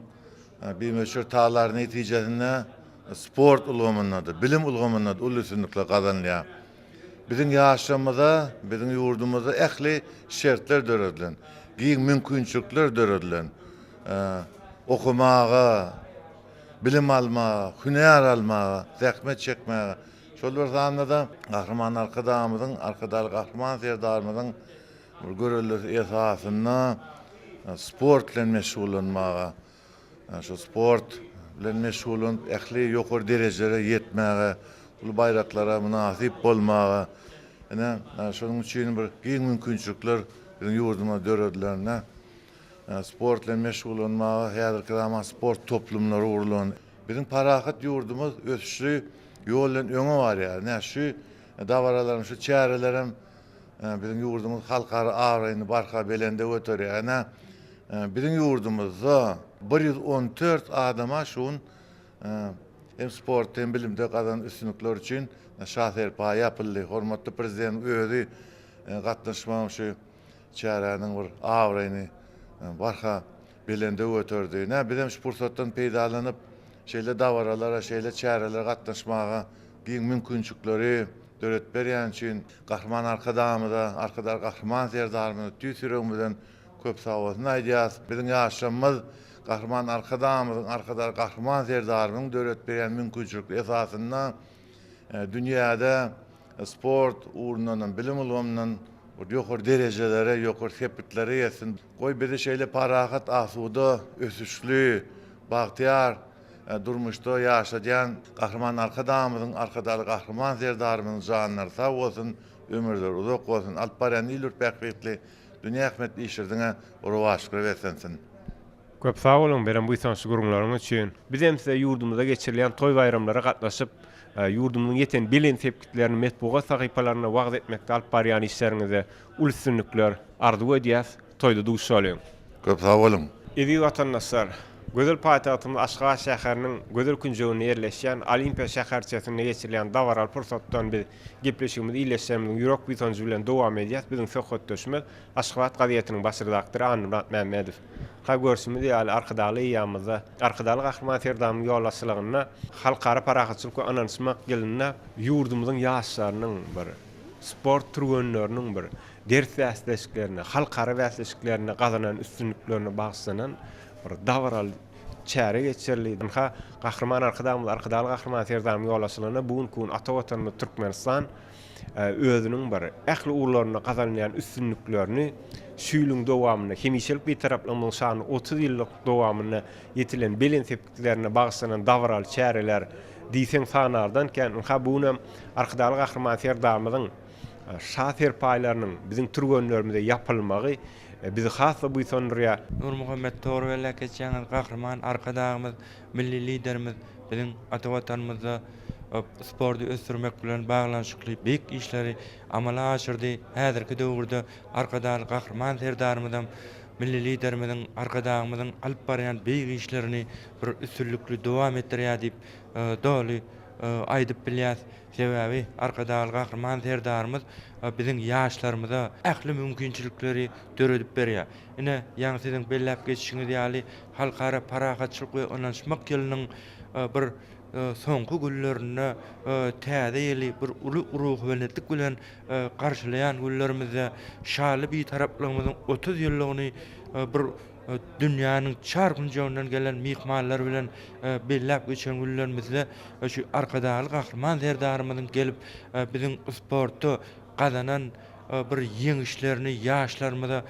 bir meşhur taýlary netijesinde sport ulgamynda, bilim ulgamynda ul üstünlikler gazanýar. Biziň ýaşlarymyzda, biziň ýurdumyzda ähli şertler döredilen, giň mümkinçilikler döredilen. Okumaga, bilim almaga, hünär almaga, zähmet çekmäge. Şol bir zanda kahraman arkadaşymyzyň, kahraman ferdarymyzyň bir görelli esasyna sport bilen meşgullanmaga, şu sport bilen meşgul olup ähli ýokary derejelere ýetmäge, bu bayraklara münasip bolmagy, ene şonuň üçin bir giň mümkinçilikler bizim ýurduma döredilerine. Sport bilen meşgul bolmagy, häzirki zaman sport toplumlary urulan. Bizim parahat ýurdumuz ösüşli ýol bilen öňe bar ýa. Şu dawaralarym, şu çärelerim bizim ýurdumuz halkara awraýyny barka belende götürýär. Bizim ýurdumuzda 114 adama şun hem sport hem bilimde kazan üstünlükler için şaherpa yapıldı. Hormatly prezident özü gatnaşmam şu çäräniň bir awraýyny barka belende götürdü. Bizim şu pursatdan peýdalanyp şeýle dawaralara, şeýle çäreler gatnaşmaga giň mümkinçilikleri döret berýän üçin Gahrman Arkadamyda, arkadar Gahrman serdarmyny tüýsüregimizden köp sag bolsun aýdýas. Bizim ýaşamyz Gahrman Arkadamyň, arkadar Gahrman serdarmynyň döret berýän mümkinçilikleri esasynda dünýäde sport uğrundan, bilim ulgamyndan ýokary derejelere, ýokary sepitlere ýetsin. Goý bizi şeýle parahat, asuda, ösüşli, bagtyar durmuşda ýaşadýan Gahrman Arkadamyň, arkadaly Gahrman serdarmynyň janlary sag bolsun, ömürleri uzak bolsun. Alyp baran ýyllar dünýä ähmetli işlerine rowaşlyk bersensin. Köp sag bolun berem bu ýsançly gurumlaryň üçin. Biz hem size ýurdumyzda geçirilen toý bayramlara gatnaşyp ýurdumyň ýeten bilen sepkitlerini metbuga sahypalaryna wagt etmekde alyp barýan işleriňizde ul üstünlikler arzu edýäs, toýda duşalyň. Köp sag bolun. Edi watandaşlar, gözel paýtagtymyz Aşgabat şäheriniň gözel künjeginde ýerleşýän Olimpiýa şäherçesinde geçirilen dawaral pursatdan biz gepleşigimiz, iýleşýärimiz ýürek ýytanjy bilen dowam edýär. Biziň söhbetdeşimiz Aşgabat gaziýetiniň baş redaktory Anurmat Mämmedow. Ha görsümiz ýaly arkadaly ýamyzda, arkadaly Gahrman Serdamyň ýollaşylygyna halkara parahatçylyk we anonsmak gelinne ýurdumyzyň ýaşlarynyň bir sport türgenleriniň bir ders wäsleşiklerini, halkara wäsleşiklerini gazanan üstünliklerini bagşlanan bir dawaral çäre geçirli. Ha Gahrman Arkadamyň, arkadaly Gahrman Serdamyň ýollaşylygyna bugün kun ata watanymy Türkmenistan özünün bir ähli uğurlaryna gazanýan üstünliklerini şüýlüň dowamyna, hemişelik bir taraplamyň şany 30 ýyllyk dowamyna ýetilen bilen sepkitlerine bagşlanan dawaral çäreler diýsen sanardan ken ha buňam arkadaly Gahrman Serdamyň şaher paýlarynyň biziň türgenlerimizde ýapylmagy bizi hasa bu ýa Nurmuhammed Torwella geçen Gahrman Arkadamyz, milli liderimiz biziň ata watanymyzda sporty ösdürmek bilen baglanşykly beýik işleri amala aşyrdy. Häzirki döwürde arkadaly Gahrman Serdarmydan milli liderimizin arkadamyzyň alyp barýan beýik işlerini bir üstünlikli dowam etdirýär diýip doly aýdyp bilýär. Sebäbi arkadaly Gahrman Serdarmyz biziň ýaşlarymyza ähli mümkinçilikleri döredip berýär. Ine ýa siziň belläp geçişiňiz ýaly halkara parahatçylyk we anlaşmak ýylynyň bir soňky günlerine täze ýyly bir uly ruhwenetlik bilen garşylaýan günlerimizde şaly bir taraplygymyzyň 30 ýyllygyny bir dünýäniň çarpynjagyndan gelen mihmanlar bilen belläp geçen günlerimizde şu arkadaly Gahrman Serdarmyzyň gelip biziň sportda gazanan bir ýeňişlerini ýaşlarymyza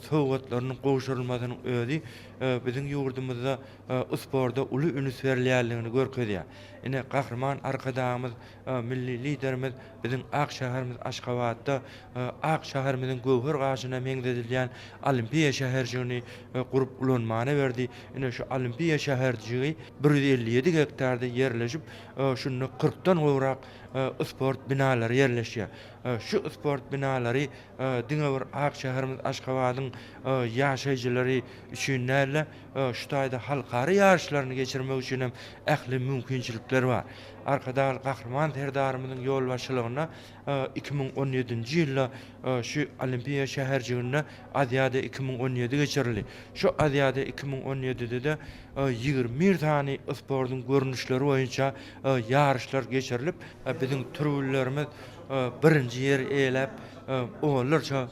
sowgatlarynyň goşulmasynyň özi biziň ýurdumyzda sportda uly ünüs berilýärligini görkezýär. Ine Gahrman Arkadamyz, milli liderimiz biziň Ak şäherimiz Aşgabatda Ak şäherimiziň göwher gaşyna meňzedilýän Olimpiýa şäherçigini gurup ulanmany berdi. Ine şu Olimpiýa şäherçigi 157 hektarda ýerleşip şunu 40dan gowrak sport binalary ýerleşýär. Şu sport binalary diňe bir Ak şäherimiz Aşgabatyň ýaşaýjylary üçin näle şu taýda halkary ýarşlaryny geçirmek üçin hem ähli mümkinçilikler var. Arkadaly Gahrman Serdarmyzyň ýol başçylygyna 2017-nji ýylda şu Olimpiýa şäherçiginde Aziýada 2017 geçirildi. Şu Aziýada 2017-de de 21 tane sportyň görnüşleri boýunça ýarşlar geçirilip biziň türbünlerimiz birinji ýer eýlep oğullarça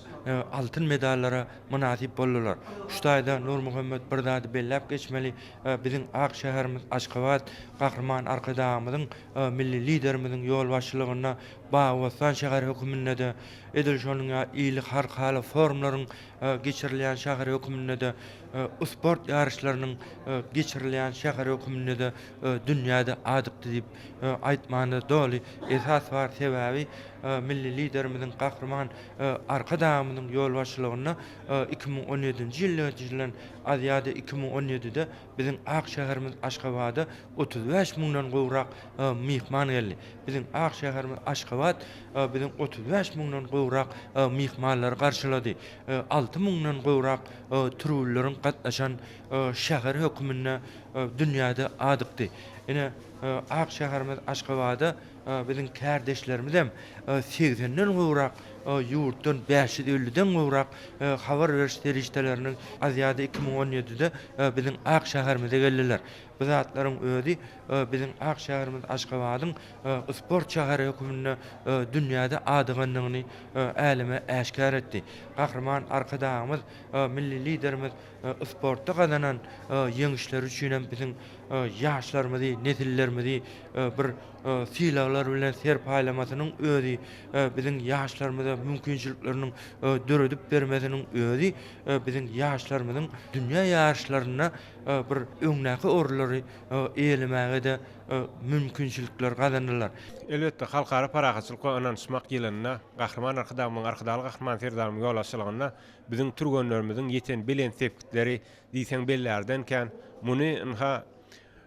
altın medallara münasip boldular. Şu taýda Nurmuhammed birdädi belläp geçmeli. Bizim Ak şäherimiz Aşgabat Gahrman Arkadağymyzyň milli liderimiziň ýol başçylygyna Bagwastan şäher hökümine de edilşonuňa iýlik harkaly formlaryň geçirilýän şäher hökümine de sport ýarışlarynyň geçirilýän şäher hökümine de dünýäde adykdy diýip aýtmany doly esas bar sebäbi milli liderimiziň Gahrman Arkadağymyzyň ýol başçylygyna 2017-nji ýylda geçirilen Aziýada 2017-de bizim Ak şäherimiz Aşgabada 35 miňden gowrak mihman geldi. Bizim Ak şäherimiz Aşgabat bizim 35 miňden gowrak mihmanlar garşylady. 6 miňden gowrak türülerin gatnaşan şäher hökümine dünýäde adykdy. Ene Ak şäherimiz Aşgabada bizim kardeşlerimiz hem 80'den gowrak ýurtdan 550'den gowrak habar beriş terişdeleriniň Aziýada 2017-de bizim Ak şäherimize geldiler. Bu zatlaryň özi bizim Ak şäherimiz Aşgabatyň sport şäheri hökümine dünýäde adyganlygyny älime äşkär etdi. Gahrman Arkadağymyz milli liderimiz sportda gazanan ýeňişler üçin hem bizim ýaşlarymyzy, nesillerimizi bir silahlar bilen serpalamasynyň özi bizim ýaşlarymyza mümkinçilikleriniň döredip bermesiniň özi bizim ýaşlarymyzyň dünýä ýaşlaryna bir öňnäki orlary eýlemäge de mümkinçilikler gazandylar. Elbetde halkara paragatçylyk we ynançmak ýylyna Gahrman Arkadağymyň arkadaly Gahrman Serdarymyň ýol açylygyna biziň türgenlerimiziň ýeten bilen sepkitleri diýsen bellerdenken muny inha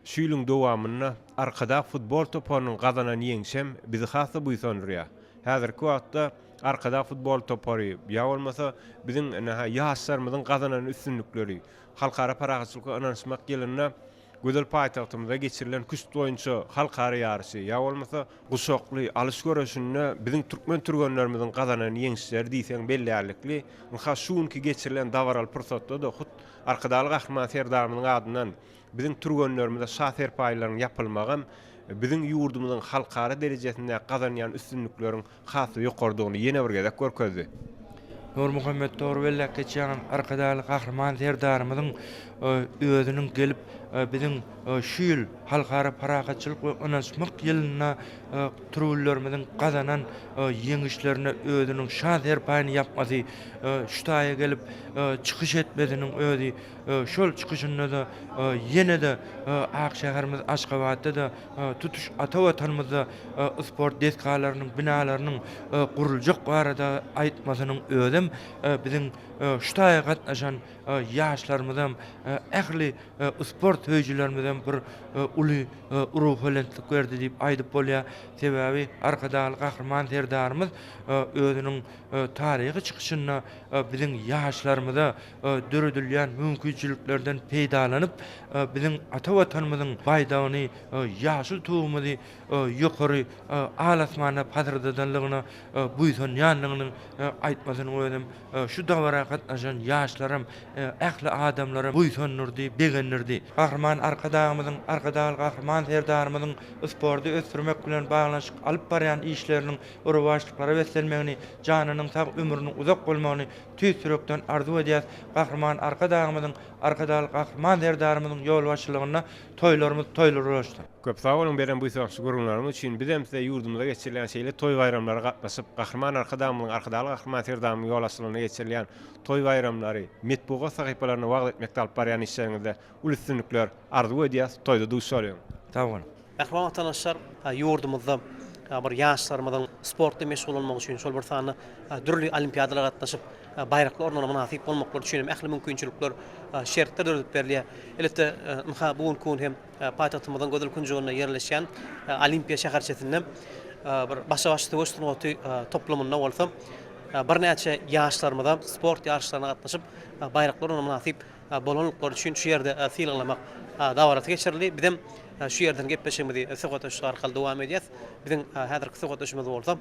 şu ýylyň dowamyna arkada futbol toparynyň gazanan ýeňşem bizi hasy buýsandyrýar. Häzirki wagtda arkada futbol topary ýa bolmasa biziň ýaşlarymyzyň gazanan üstünlikleri halkara paragatçylyk we ynançmak ýylyna gözel paýtagtymyzda geçirilen küçük oýunçy halkara ýarşy ýa bolmasa guşokly alys göreşine biziň türkmen türgenlerimiziň gazanan ýeňişler diýsen bellärlikli inha şuňky geçirilen dawaral pursatda da hut arkadaly Gahrman Serdarymyň adynan biziň türgenlerimize şaher paýlaryny ýapylmagam biziň ýurdumyzyň halkara derejesinde gazanýan üstünlikleriň hasy ýokardygyny ýene bir gezek görkezdi. Nurmuhammed Torwella geçen arkadaly Gahrman Serdarymyzyň özüniň gelip biziň şu ýyl halkara paragatçylyk we ynançmak ýylyna türülerimiziň gazanan ýeňişlerine özüniň şaher paýyny ýapmasy, şu taýa gelip çykyş etmesiniň özi şol çykyşynda da ýene de Ak şäherimiz Aşgabatda da tutuş ata watanymyzda sport deskalarynyň binalarynyň guruljak barada aýtmasynyň özüm biziň şu taýa gatnaşan ýaşlarymyzdan ähli sport höýjilerimizden bir uly ruhlantyk berdi diýip aýdyp bolýar. Sebäbi arkadaly Gahrman Serdarymyz özüniň taryhy çykyşyna biziň ýaşlarymyza döredilýän mümkinçiliklerden peýdalanyp biziň ata watanymyzyň baýdagyny ýaşyl tuğumuzy ýokary alasmana patyrdanlygyna buýsanýanlygyny aýtmasyny özüm şu dawara gatnaşan ýaşlarym ähli adamlara buýsanyrdy, begenirdi. Gahrman Arkadağymyzyň arkadaly Gahrman Serdarymyzyň sporty ösdürmek bilen baglanşyk alyp barýan işleriniň urwaşlyklary weslenmegini, janynyň sag ömrüniň uzak bolmagyny tüýsürekden arzu edýär. Gahrman Arkadağymyzyň arkadaly Gahrman Serdarymyzyň ýol başçylygyna toýlarymyz toýlaryşdy. Köp sag bolun beren bu şugurunlarymyz üçin biz hem size ýurdumyzda geçirilen şeýle toý bayramlary gatnaşyp Gahrman Arkadağymyň arkadaly Gahrman Serdarymyň ýol açylygyna geçirilen toý bayramlary metbuga sahypalaryna wagt etmekde alyp barýan işleriňizde ulysynlyklar arzu edýär, toýda duşarýar. Tamam. Ähli watandaşlar ýurdumyzda bir ýaşlarymyzyň sportda meşgul bolmak üçin şol bir sany dürli olimpiadalara gatnaşyp bayraklar ornuna münasip bolmaklar üçin ähli mümkinçilikler şertler döredip berilýär. Elbetde bugun kun hem paýtagtymyzyň gözel kunjuguna ýerleşýän Olimpiya şäherçesinde bir başa-başty ösdürmek toplamynda bolsam bir näçe ýaşlarymyza sport ýarşlaryna gatnaşyp bayraklar ornuna münasip bolanlyklar üçin şu ýerde sylamak dawaraty geçirildi. Bizim şu ýerden gepleşigimizi söhbet arkaly dowam edýäs. Bizim häzirki söhbetimiz bolsa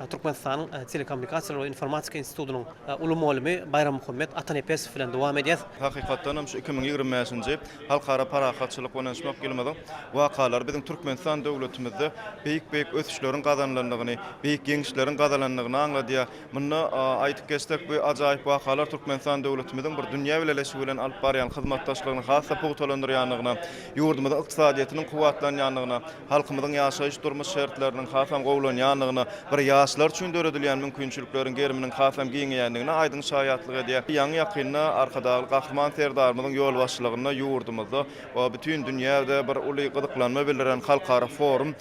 Türkmenistan'ın Telekommunikasyonlar ve İnformatika İnstitutu'nun ulu muallimi Bayram Muhammed Atanepes bilen devam edýär. Hakykatdan şu 2025-nji halkara parahatçylyk onaşmak gelmedi. Wakalar bizim Türkmenistan döwletimizde beýik ösüşleriň gazanlandygyny, beýik geňişleriň gazanlandygyny anladýar. Muny aýtyp geçsek bu ajaýyp wakalar Türkmenistan döwletimiziň bir dünýä bilen bilen alyp barýan hyzmatdaşlygyny hassa pugtalandyrýanlygyna, ýurdumyzyň ykdysadyýatynyň kuwatlanýanlygyna, halkymyzyň ýaşaýyş durmuş şertleriniň hasam gowlanýanlygyna, bir ýaşlar üçin döredilýän mümkinçilikleriň geriminiň hasam giňýänligine aýdyn şaýatlyk edýär. Ýa-ni ýakynda arkadaşlyk Gahryman Serdarmyzyň ýol başçylygyna ýurdumyzda we bütün dünýäde bir uly gyzyklanma bildiren halkara forum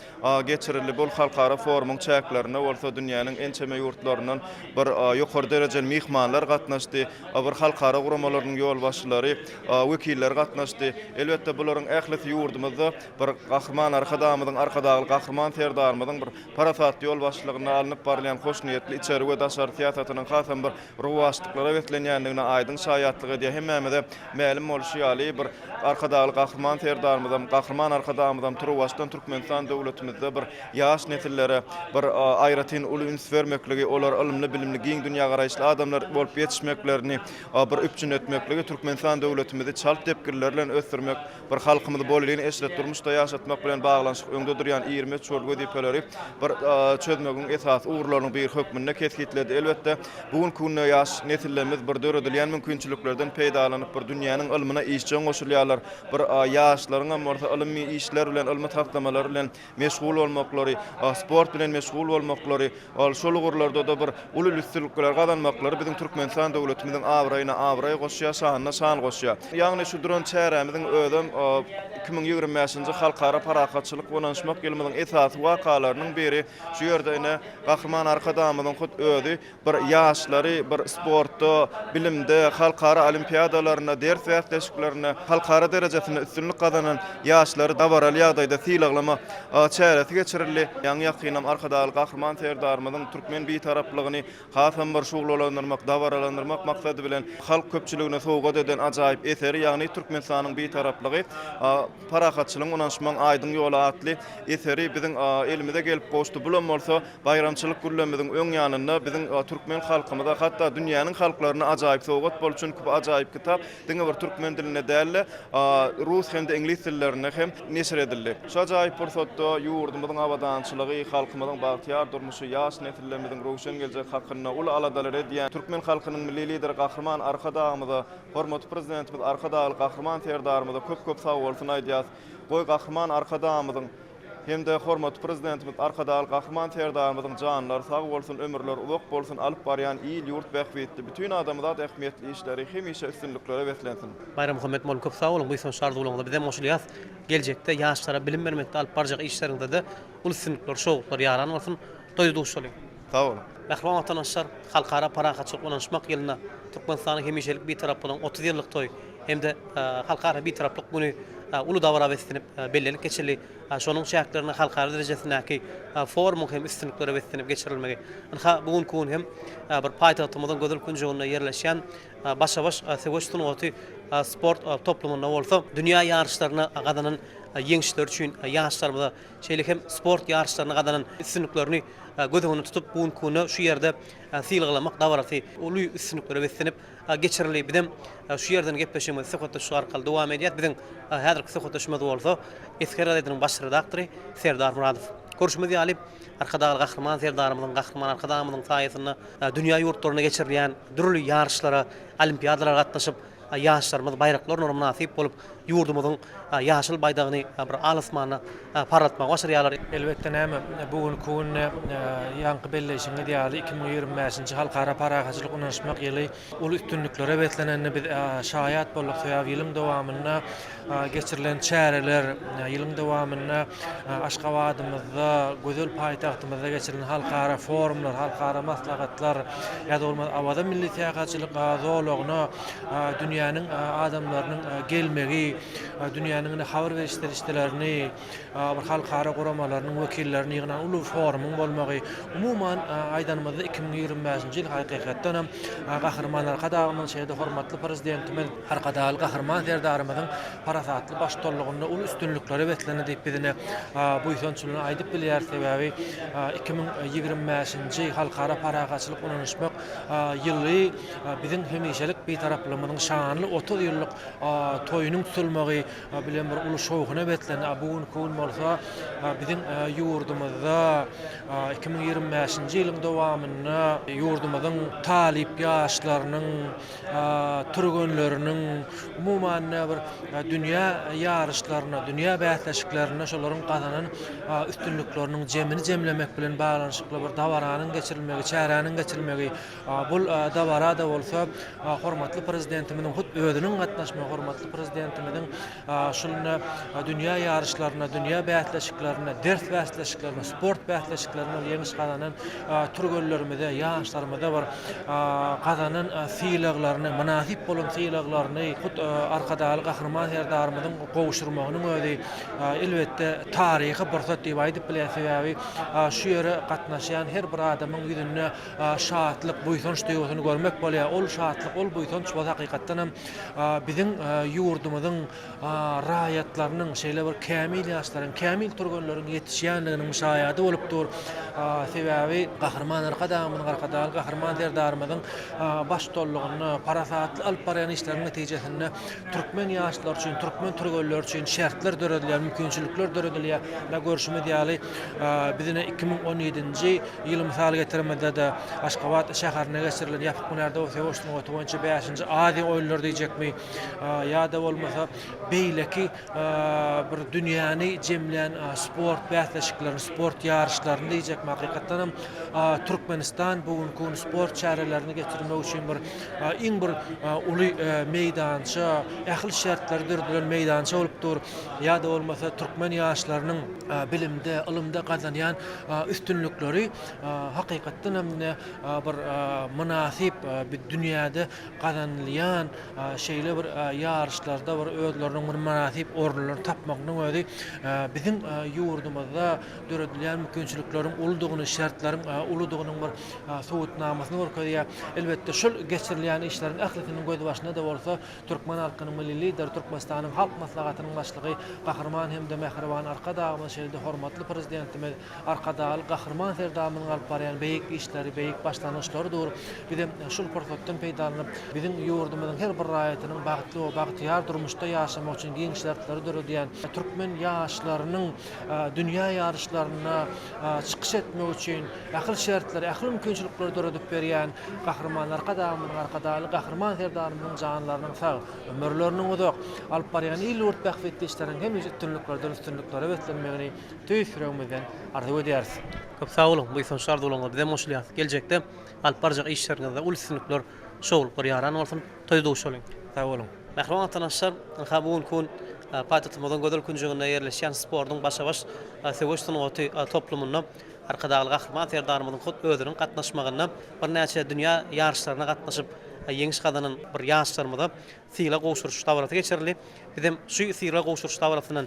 geçirildi. Bu halkara forumyň çäklerine bolsa dünýäniň en çeme ýurtlaryndan bir ýokary derejeli mehmanlar gatnaşdy. Bir halkara guramalynyň ýol başçylary, wekiller gatnaşdy. Elbetde bularyň ählisi ýurdumyzda bir Gahryman arkadamyzyň arkadaşlyk Gahryman Serdarmyzyň bir parasat ýol başçylygyna alınıp barlayan hoş niyetli içeri we daşary teatrtynyň hasam bir ruwaçlyklara wetlenýändigine aýdyn şaýatlyk edýär. Hemmemede mälim bolşy ýaly bir arkadaşlyk Gahryman Serdarmyzyň, Gahryman arkadamyzyň Truwaçdan Türkmenistan döwletimizde bir ýaş nesillere bir aýratyn uly üns bermekligi, olar ilmli, bilimli, giň dünýä garaýşly adamlar bolup ýetişmeklerini bir üpçün etmekligi Türkmenistan döwletimizi çalp tepkirler bilen ösdürmek, bir halkymyzy bolýan eslet durmuşda ýaşatmak bilen baglanşyk öňde durýan 20 çol wezipleri bir çözmegiň esas uğurlarynyň bir hökmüne kesgitledi. Elbetde bugun kunna ýaş nesillerimiz bir döredilýän mümkinçiliklerden peýdalanyp bir dünýäniň ilmine işçiň goşulýarlar. Bir ýaşlaryň morsa ilmi işler bilen, ilmi taklamalar bilen meşgul bolmaklary, sport bilen meşgul bolmaklary, şol ugurlarda da bir uly üstünlikler gazanmaklary bizim Türkmenistan döwletimiziň awraýyna awraý goşýar, şanyna şan goşýar. Ýagny şu duran çäremiziň özüm 2025-nji halkara parahatçylyk onaşmak gelmediň esas wakalarynyň biri şu ýerde Gahryman arkadamyzyň özü bir ýaşlary bir sportda, bilimde, halkara olimpiadalaryna, ders wäsleşiklerine, halkara derejesinde üstünlük gazanan ýaşlary dawaral ýagdaýda sylaglama çäresi geçirildi. Ýa-ni ýakynam arkadaşlyk Gahryman Serdarmyzyň türkmen beýtaraplygyny hasam bir şuglalandyrmak, dawaralandyrmak maksady bilen halk köpçüligine sowgat eden ajaýyp eseri, ýagny Türkmenistanyň beýtaraplygy parahatçylygyň onaşmagyň aýdyn ýoly atly eseri biziň elimize gelip goşdy. Bulan bolsa bayramçylyk günlerimiziň öň ýanynda biziň türkmen halkymyza, hatda dünýäniň halklaryna ajaýyp sowgat bolçun köp ajaýyp kitap diňe bir türkmen diline däl, rus hem de ingliz dillerine hem neşir edildi. Şu ajaýyp pursatda ýurdumyzyň abadançylygy, halkymyzyň bagtyar durmuşy, ýaş nesillerimiziň rowşan geljek hakyna ul aladalar edýän türkmen halkynyň milli lideri Gahryman arkadamyza, hormatly prezidentimiz arkadaşlyk Gahryman Serdarmyza köp sag bolsun aýdýar. Goý Gahryman arkadamyzyň hem de hormatly prezidentimiz arkadaşlyk Gahryman Serdarmyzyň janlary sag bolsun, ömürleri uzak bolsun, alyp barýan ýyl ýurt bähwetli bütün adamlar ähmiýetli işleri hemişe üstünliklere wetlensin. Bayram Muhammed mol köp sag bolun, bu ýa-ni şartlarynda bize moşulýas. Geljekde ýaşlara bilim bermekde alyp barjak işlerinde de ul üstünlikler, şowgutlar ýaran bolsun, doýduş bolýar. Sag bolun. Gahryman vatandaşlar halkara parahatçylyk onaşmak ýylyna Türkmenistanyň hemişelik bir tarapynyň 30 ýyllyk toý hem de halkara bir taraplyk güni ulu dawara wetlenip bellelik geçirli. Şonuň şäklerini halkara derejesindäki forumyň hem üstünliklere wetlenip geçirilmegi. Bugun kun hem bir paýtagtymyzyň gözel kunjuguna ýerleşýän başa-baş Segoçtun oty sport toplumunda bolsa dünýä ýarışlaryna gadanan ýeňişler üçin ýaşlarymyza şeýle hem sport ýarışlaryna gadanan üstünliklerini gözüňe tutup bugun kunu şu ýerde sylagylamak dawarasy uly üstünliklere wetlenip geçirildi. Bizim şu ýerden gepleşýän söhbetde şu arkaly dowam edýär. Bizim häzirki söhbetdeşimiz bolsa Eskeradanyň baş redaktory Serdar Muradow. Görüşmedi ýaly arkadaşlyk Gahryman Serdarmyzyň, Gahryman arkadamyzyň saýasynda dünýä ýurtlaryna geçirilýän durly ýarışlara, olimpiadalara gatnaşyp ýaşlarymyz bayraklaryna munasip bolup ýurdumyzyň ýaşyl baýdagyny bir alasmana paratmak başarýarlar. Elbetde näme bugun kun ýaňky belleşiňe diýýär 2025-nji halkara parahatçylyk onaşmak ýyly ul üstünliklere wetlenenini biz şaýat bolduk. Ýylyň dowamyna geçirilen çäreler, ýylyň dowamyna Aşgabatymyzda, gözel paýtagtymyzda geçirilen halkara forumlar, halkara maslahatlar ýa-da bolmasa awada milli täýäkçilik, zol bologuna, dünýäniň adamlarynyň gelmegi, dünýäniň habar berişlerini, bir halkara guramalarynyň wekillerini ýygynan uly forumyň bolmagy, umuman aýdanymyzda 2025-nji ýyl hakykatdan hem gahrmanlar kadağymyň şeýle hormatly prezidentimiz arkadaly gahrman serdarymyzyň parasatly başdolugynda ul üstünlikleri betleni diýip bizine bu ýysançylygyny aýdyp bilýär. Sebäbi 2025-nji halkara paragaçylyk ulanışmak ýyly biziň hemişelik bir taraplamynyň şanly 30 ýyllyk toýunyň tutulmagy bilen bir uly şowgyna betleni. Bugun kun bolsa biziň ýurdumyzda 2025-nji ýylyň dowamyna ýurdumyzyň talip ýaşlarynyň türgenleriniň umuman bir dünýä ýarışlaryna, dünýä bätleşiklerine şolaryň gazanan üstünlikleriniň jemini jemlemek bilen baglanyşykly bir dawaranyň geçirilmegi, çäranyň geçirilmegi, bul dawara da bolsa hormatly prezidentimiň özüniň gatnaşmagy, hormatly prezidentimiň şuny dünýä ýarışlaryna, dünýä bätleşiklerine, ders bätleşiklerine, sport bätleşiklerine ýeňiş gazanan türgenlerimizde, ýaşlarymyzda bir gazanan fiýlaglaryny, manasip bolan fiýlaglaryny arkadaly gahrman serdarymyzyň gowuşturmagynyň özi elbetde taryhy bursat diýip aýdyp bilýär. Şu ýere gatnaşan her bir adamyň ýüzünde şatlyk, buýsanç duýgusyny görmek bolýar. Ol şatlyk, ol buýsanç bu hakykatdan hem biziň ýurdumyzyň raýatlarynyň şeýle bir kämil ýaşlaryň, kämil türgenleriň ýetişýänliginiň müşahidy bolupdyr. Sebäbi gahrman arkadaly gahrman serdarymyzyň başdollugyny, parasatly alyp barýan işleriň netijesinde türkmen ýaşlar üçin, türkmen türgenler üçin şertler döredilýär, mümkinçilikler döredilýär. La görüşme diýaly bizine 2017-nji ýyl misal getirmede de Aşgabat şäherine geçirilen ýapyk günlerde o sewoşdyň 5-nji Aziýa oýunlary diýjekmi ýa-da bolmasa beýleki bir dünýäni jemleýän sport bätleşiklerini, sport ýarışlaryny diýjekmi. Hakykatdan hem Türkmenistan bugunky sport çärelerini geçirmek üçin bir iň bir uly meýdança, ähli şertler dördülen meýdança bolupdyr. Ýa-da bolmasa türkmen ýaşlarynyň bilimde, ilmde gazanýan üstünlikleri hakykatdan hem bir münasip bir dünýäde gazanylýan şeýle bir ýarışlarda bir özleriniň bir münasip orunlaryny tapmagynyň özi biziň ýurdumyzda döredilýän mümkinçilikleriň uludygyny, şertlaryň uludygynyň bir suwutnamasyny görkezýär. Elbetde şol geçirilýän işleriň ählisiniň göz başynda da bolsa türkmen halkynyň milli lideri, Türkmenistanyň halk maslahatynyň başlygy gahrman hemde mehribан arkadaýymyz şeýle hormatly prezidentimiz arkadaly gahrman serdarymyň alyp barýan beýik işleri, beýik başlanýşlary dur. Bizim şol pursatdan peýdalanyp biziň ýurdumyzyň her bir raýatynyň bagtly we bagtyar durmuşda ýaşamak üçin giň şertlери döredýän türkmen ýaşlarynyň dünýä ýarışlaryna çykyş etmek üçin ähli şertler, ähli mümkinçilikler döredip berýän gahrman arkadaly gahrman serdarymyň janlarynyň sag ömürleriniň uzak alyp barýan ýyl bähfetli işleriň hem üstünliklere betlenmegini tüýsüregimizden arzu edýäris. Köp sag bolun, bu ýysançlar dolanlar bize moşlyar. Geljekde alyp barjak işleriňizde ul üstünlikler şol bir ýaran bolsun, toýduş bolan. Sag bolun. Merhaban tanışlar, bugun kun paýtagtymyzyň gödel kunjugynda ýerleşýän sportyň başa-baş sewoşdyň oty toplumyna arkadaly gahrman serdarymyzyň özüniň gatnaşmagyna bir näçe dünýä ýarışlaryna gatnaşyp ýeňiş gazanan bir ýaşlarymyza syla gowşuruş dawraty geçirildi. Bizim şu syla gowşuruş dawratynyň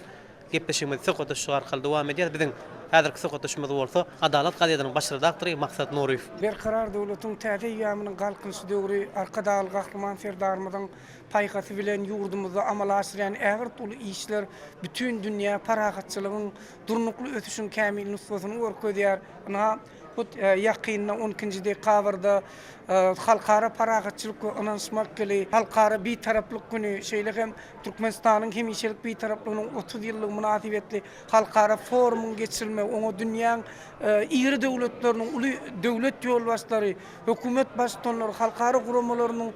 gepleşigimiz söhbet şu arkaly dowam edýär. Bizim häzirki söhbetimiz bolsa Adalat gazetynyň baş redaktory Maksat Nuroýew. Berkarar döwletiň täze ýamynyň galkynçy döwri arkadaly gahrman serdarymyzyň paýgasy bilen ýurdumyzda amal aşyrýan ägir tuly işler bütün dünýä paragatçylygyň durnukly ötüşüň kämil nusbatyny görkezýär. Bu ýakynna 12-nji dekabrda halkara paragatçylyk anonsmak keli halkara bir taraplyk güni şeýle hem Türkmenistanyň hemişelik bir taraplygynyň 30 ýyllyk münasibetli halkara forumuň geçirilme oňa dünýäň ýyry döwletleriniň uly döwlet ýolbaşçylary, hökümet başçylary, halkara guramalarynyň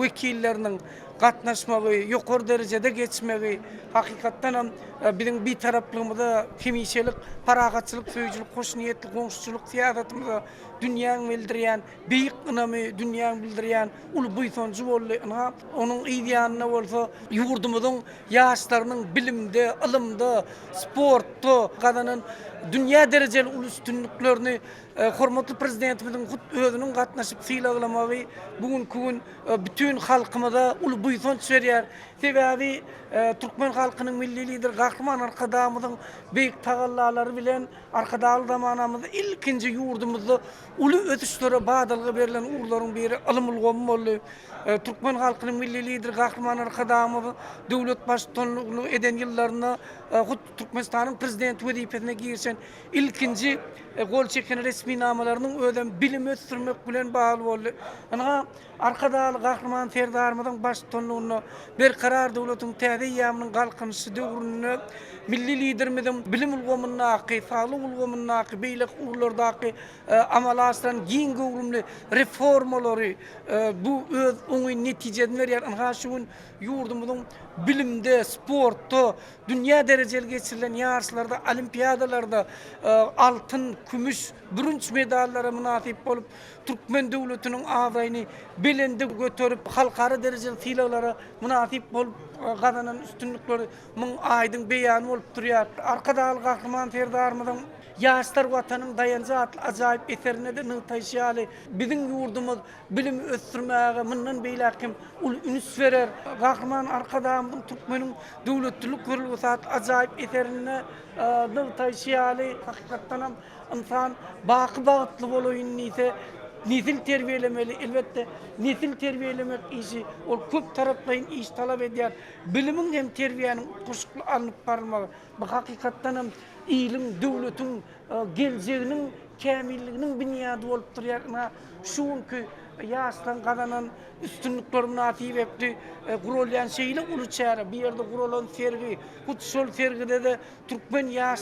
wekilleriniň gatnaşmagy, ýokary derejede geçmegi hakykatdan hem biziň bir taraplygymyzda hemişelik paragatçylyk, söýüjlik, hoş niýetli goňşuçylyk siýasatymyza dünýäň bildirýän, beýik ynamy dünýäň bildirýän ul buýsançy boldy. Onuň ideýanyna bolsa ýurdumyzyň ýaşlarynyň bilimde, ilmde, sportda gazanan dünýä derejeli ul üstünliklerini hormatly prezidentimiziň özüniň gatnaşyp sylaglamagy bugün bütün halkymyza uly buýson berýär. Sebäbi Türkmen halkynyň milli lider Gahrman Arkadamyzyň beýik tagallalary bilen Arkadaly zamanamyzda ilkinji ýurdumyzda uly ötüşlere badalga berilen urlaryň biri Alymulgam boldy. Türkmen halkynyň milli lider Gahrman Arkadamyň döwlet başçylygyny eden ýyllaryna Türkmenistanyň prezidenti wezipesine girişen ilkinji gol çeken resmi namalarynyň öden bilim ötürmek bilen bagly boldy. Ana Arkadaly Gahrman Serdarmyň başçylygyny berkarar döwletiň täze ýamynyň galkynşy döwründe milli liderimiziň bilim ulgamyny aky, sağlyk ulgamyny aky, beýlik urlardaky amala asyran giň gowrumly reformalary bu öz oňy netijelerine berýär. Ana şuň ýurdumyzyň bilimde, sportda, dünýä derejeli geçirilen ýarşlarda, olimpiadalarda altyn, kümüş, bürünç medallara münasip bolup Türkmen döwletiniň awaýyny belinde götürüp halkara derejeli sylalara münasip bolup gazanan üstünlikleri müň aýdyň beýany bolup durýar. Arkadaly Gahrman Serdarmyzyň Ýaşlar watanyň dayanjy atly ajaýyp eserine de nıtaýşýaly. Biziň ýurdumyz bilim ösdürmäge mundan beýlekim ul üns berer. Gahrman Arkadamyň Türkmeniň döwletçilik gürülgüsi ajaýyp eserine nıtaýşýaly. Hakykatdan ham insan baky bagtly bolaýyn diýse nesil terbiýelemeli. Elbetde nesil terbiýelemek işi ol köp taraplaýyn iş talap edýär. Bilimiň hem terbiýanyň goşukly alınıp barylmagy. Bu hakykatdan ham ilim döwletiň geljeginiň kämilliginiň bünyady bolup durýar. Şuňky ýaşdan gazanan üstünlikler nasip etdi. Gurulýan şeýle uly çäre. Bir ýerde gurulan sergi, şol sergide de Türkmen ýaş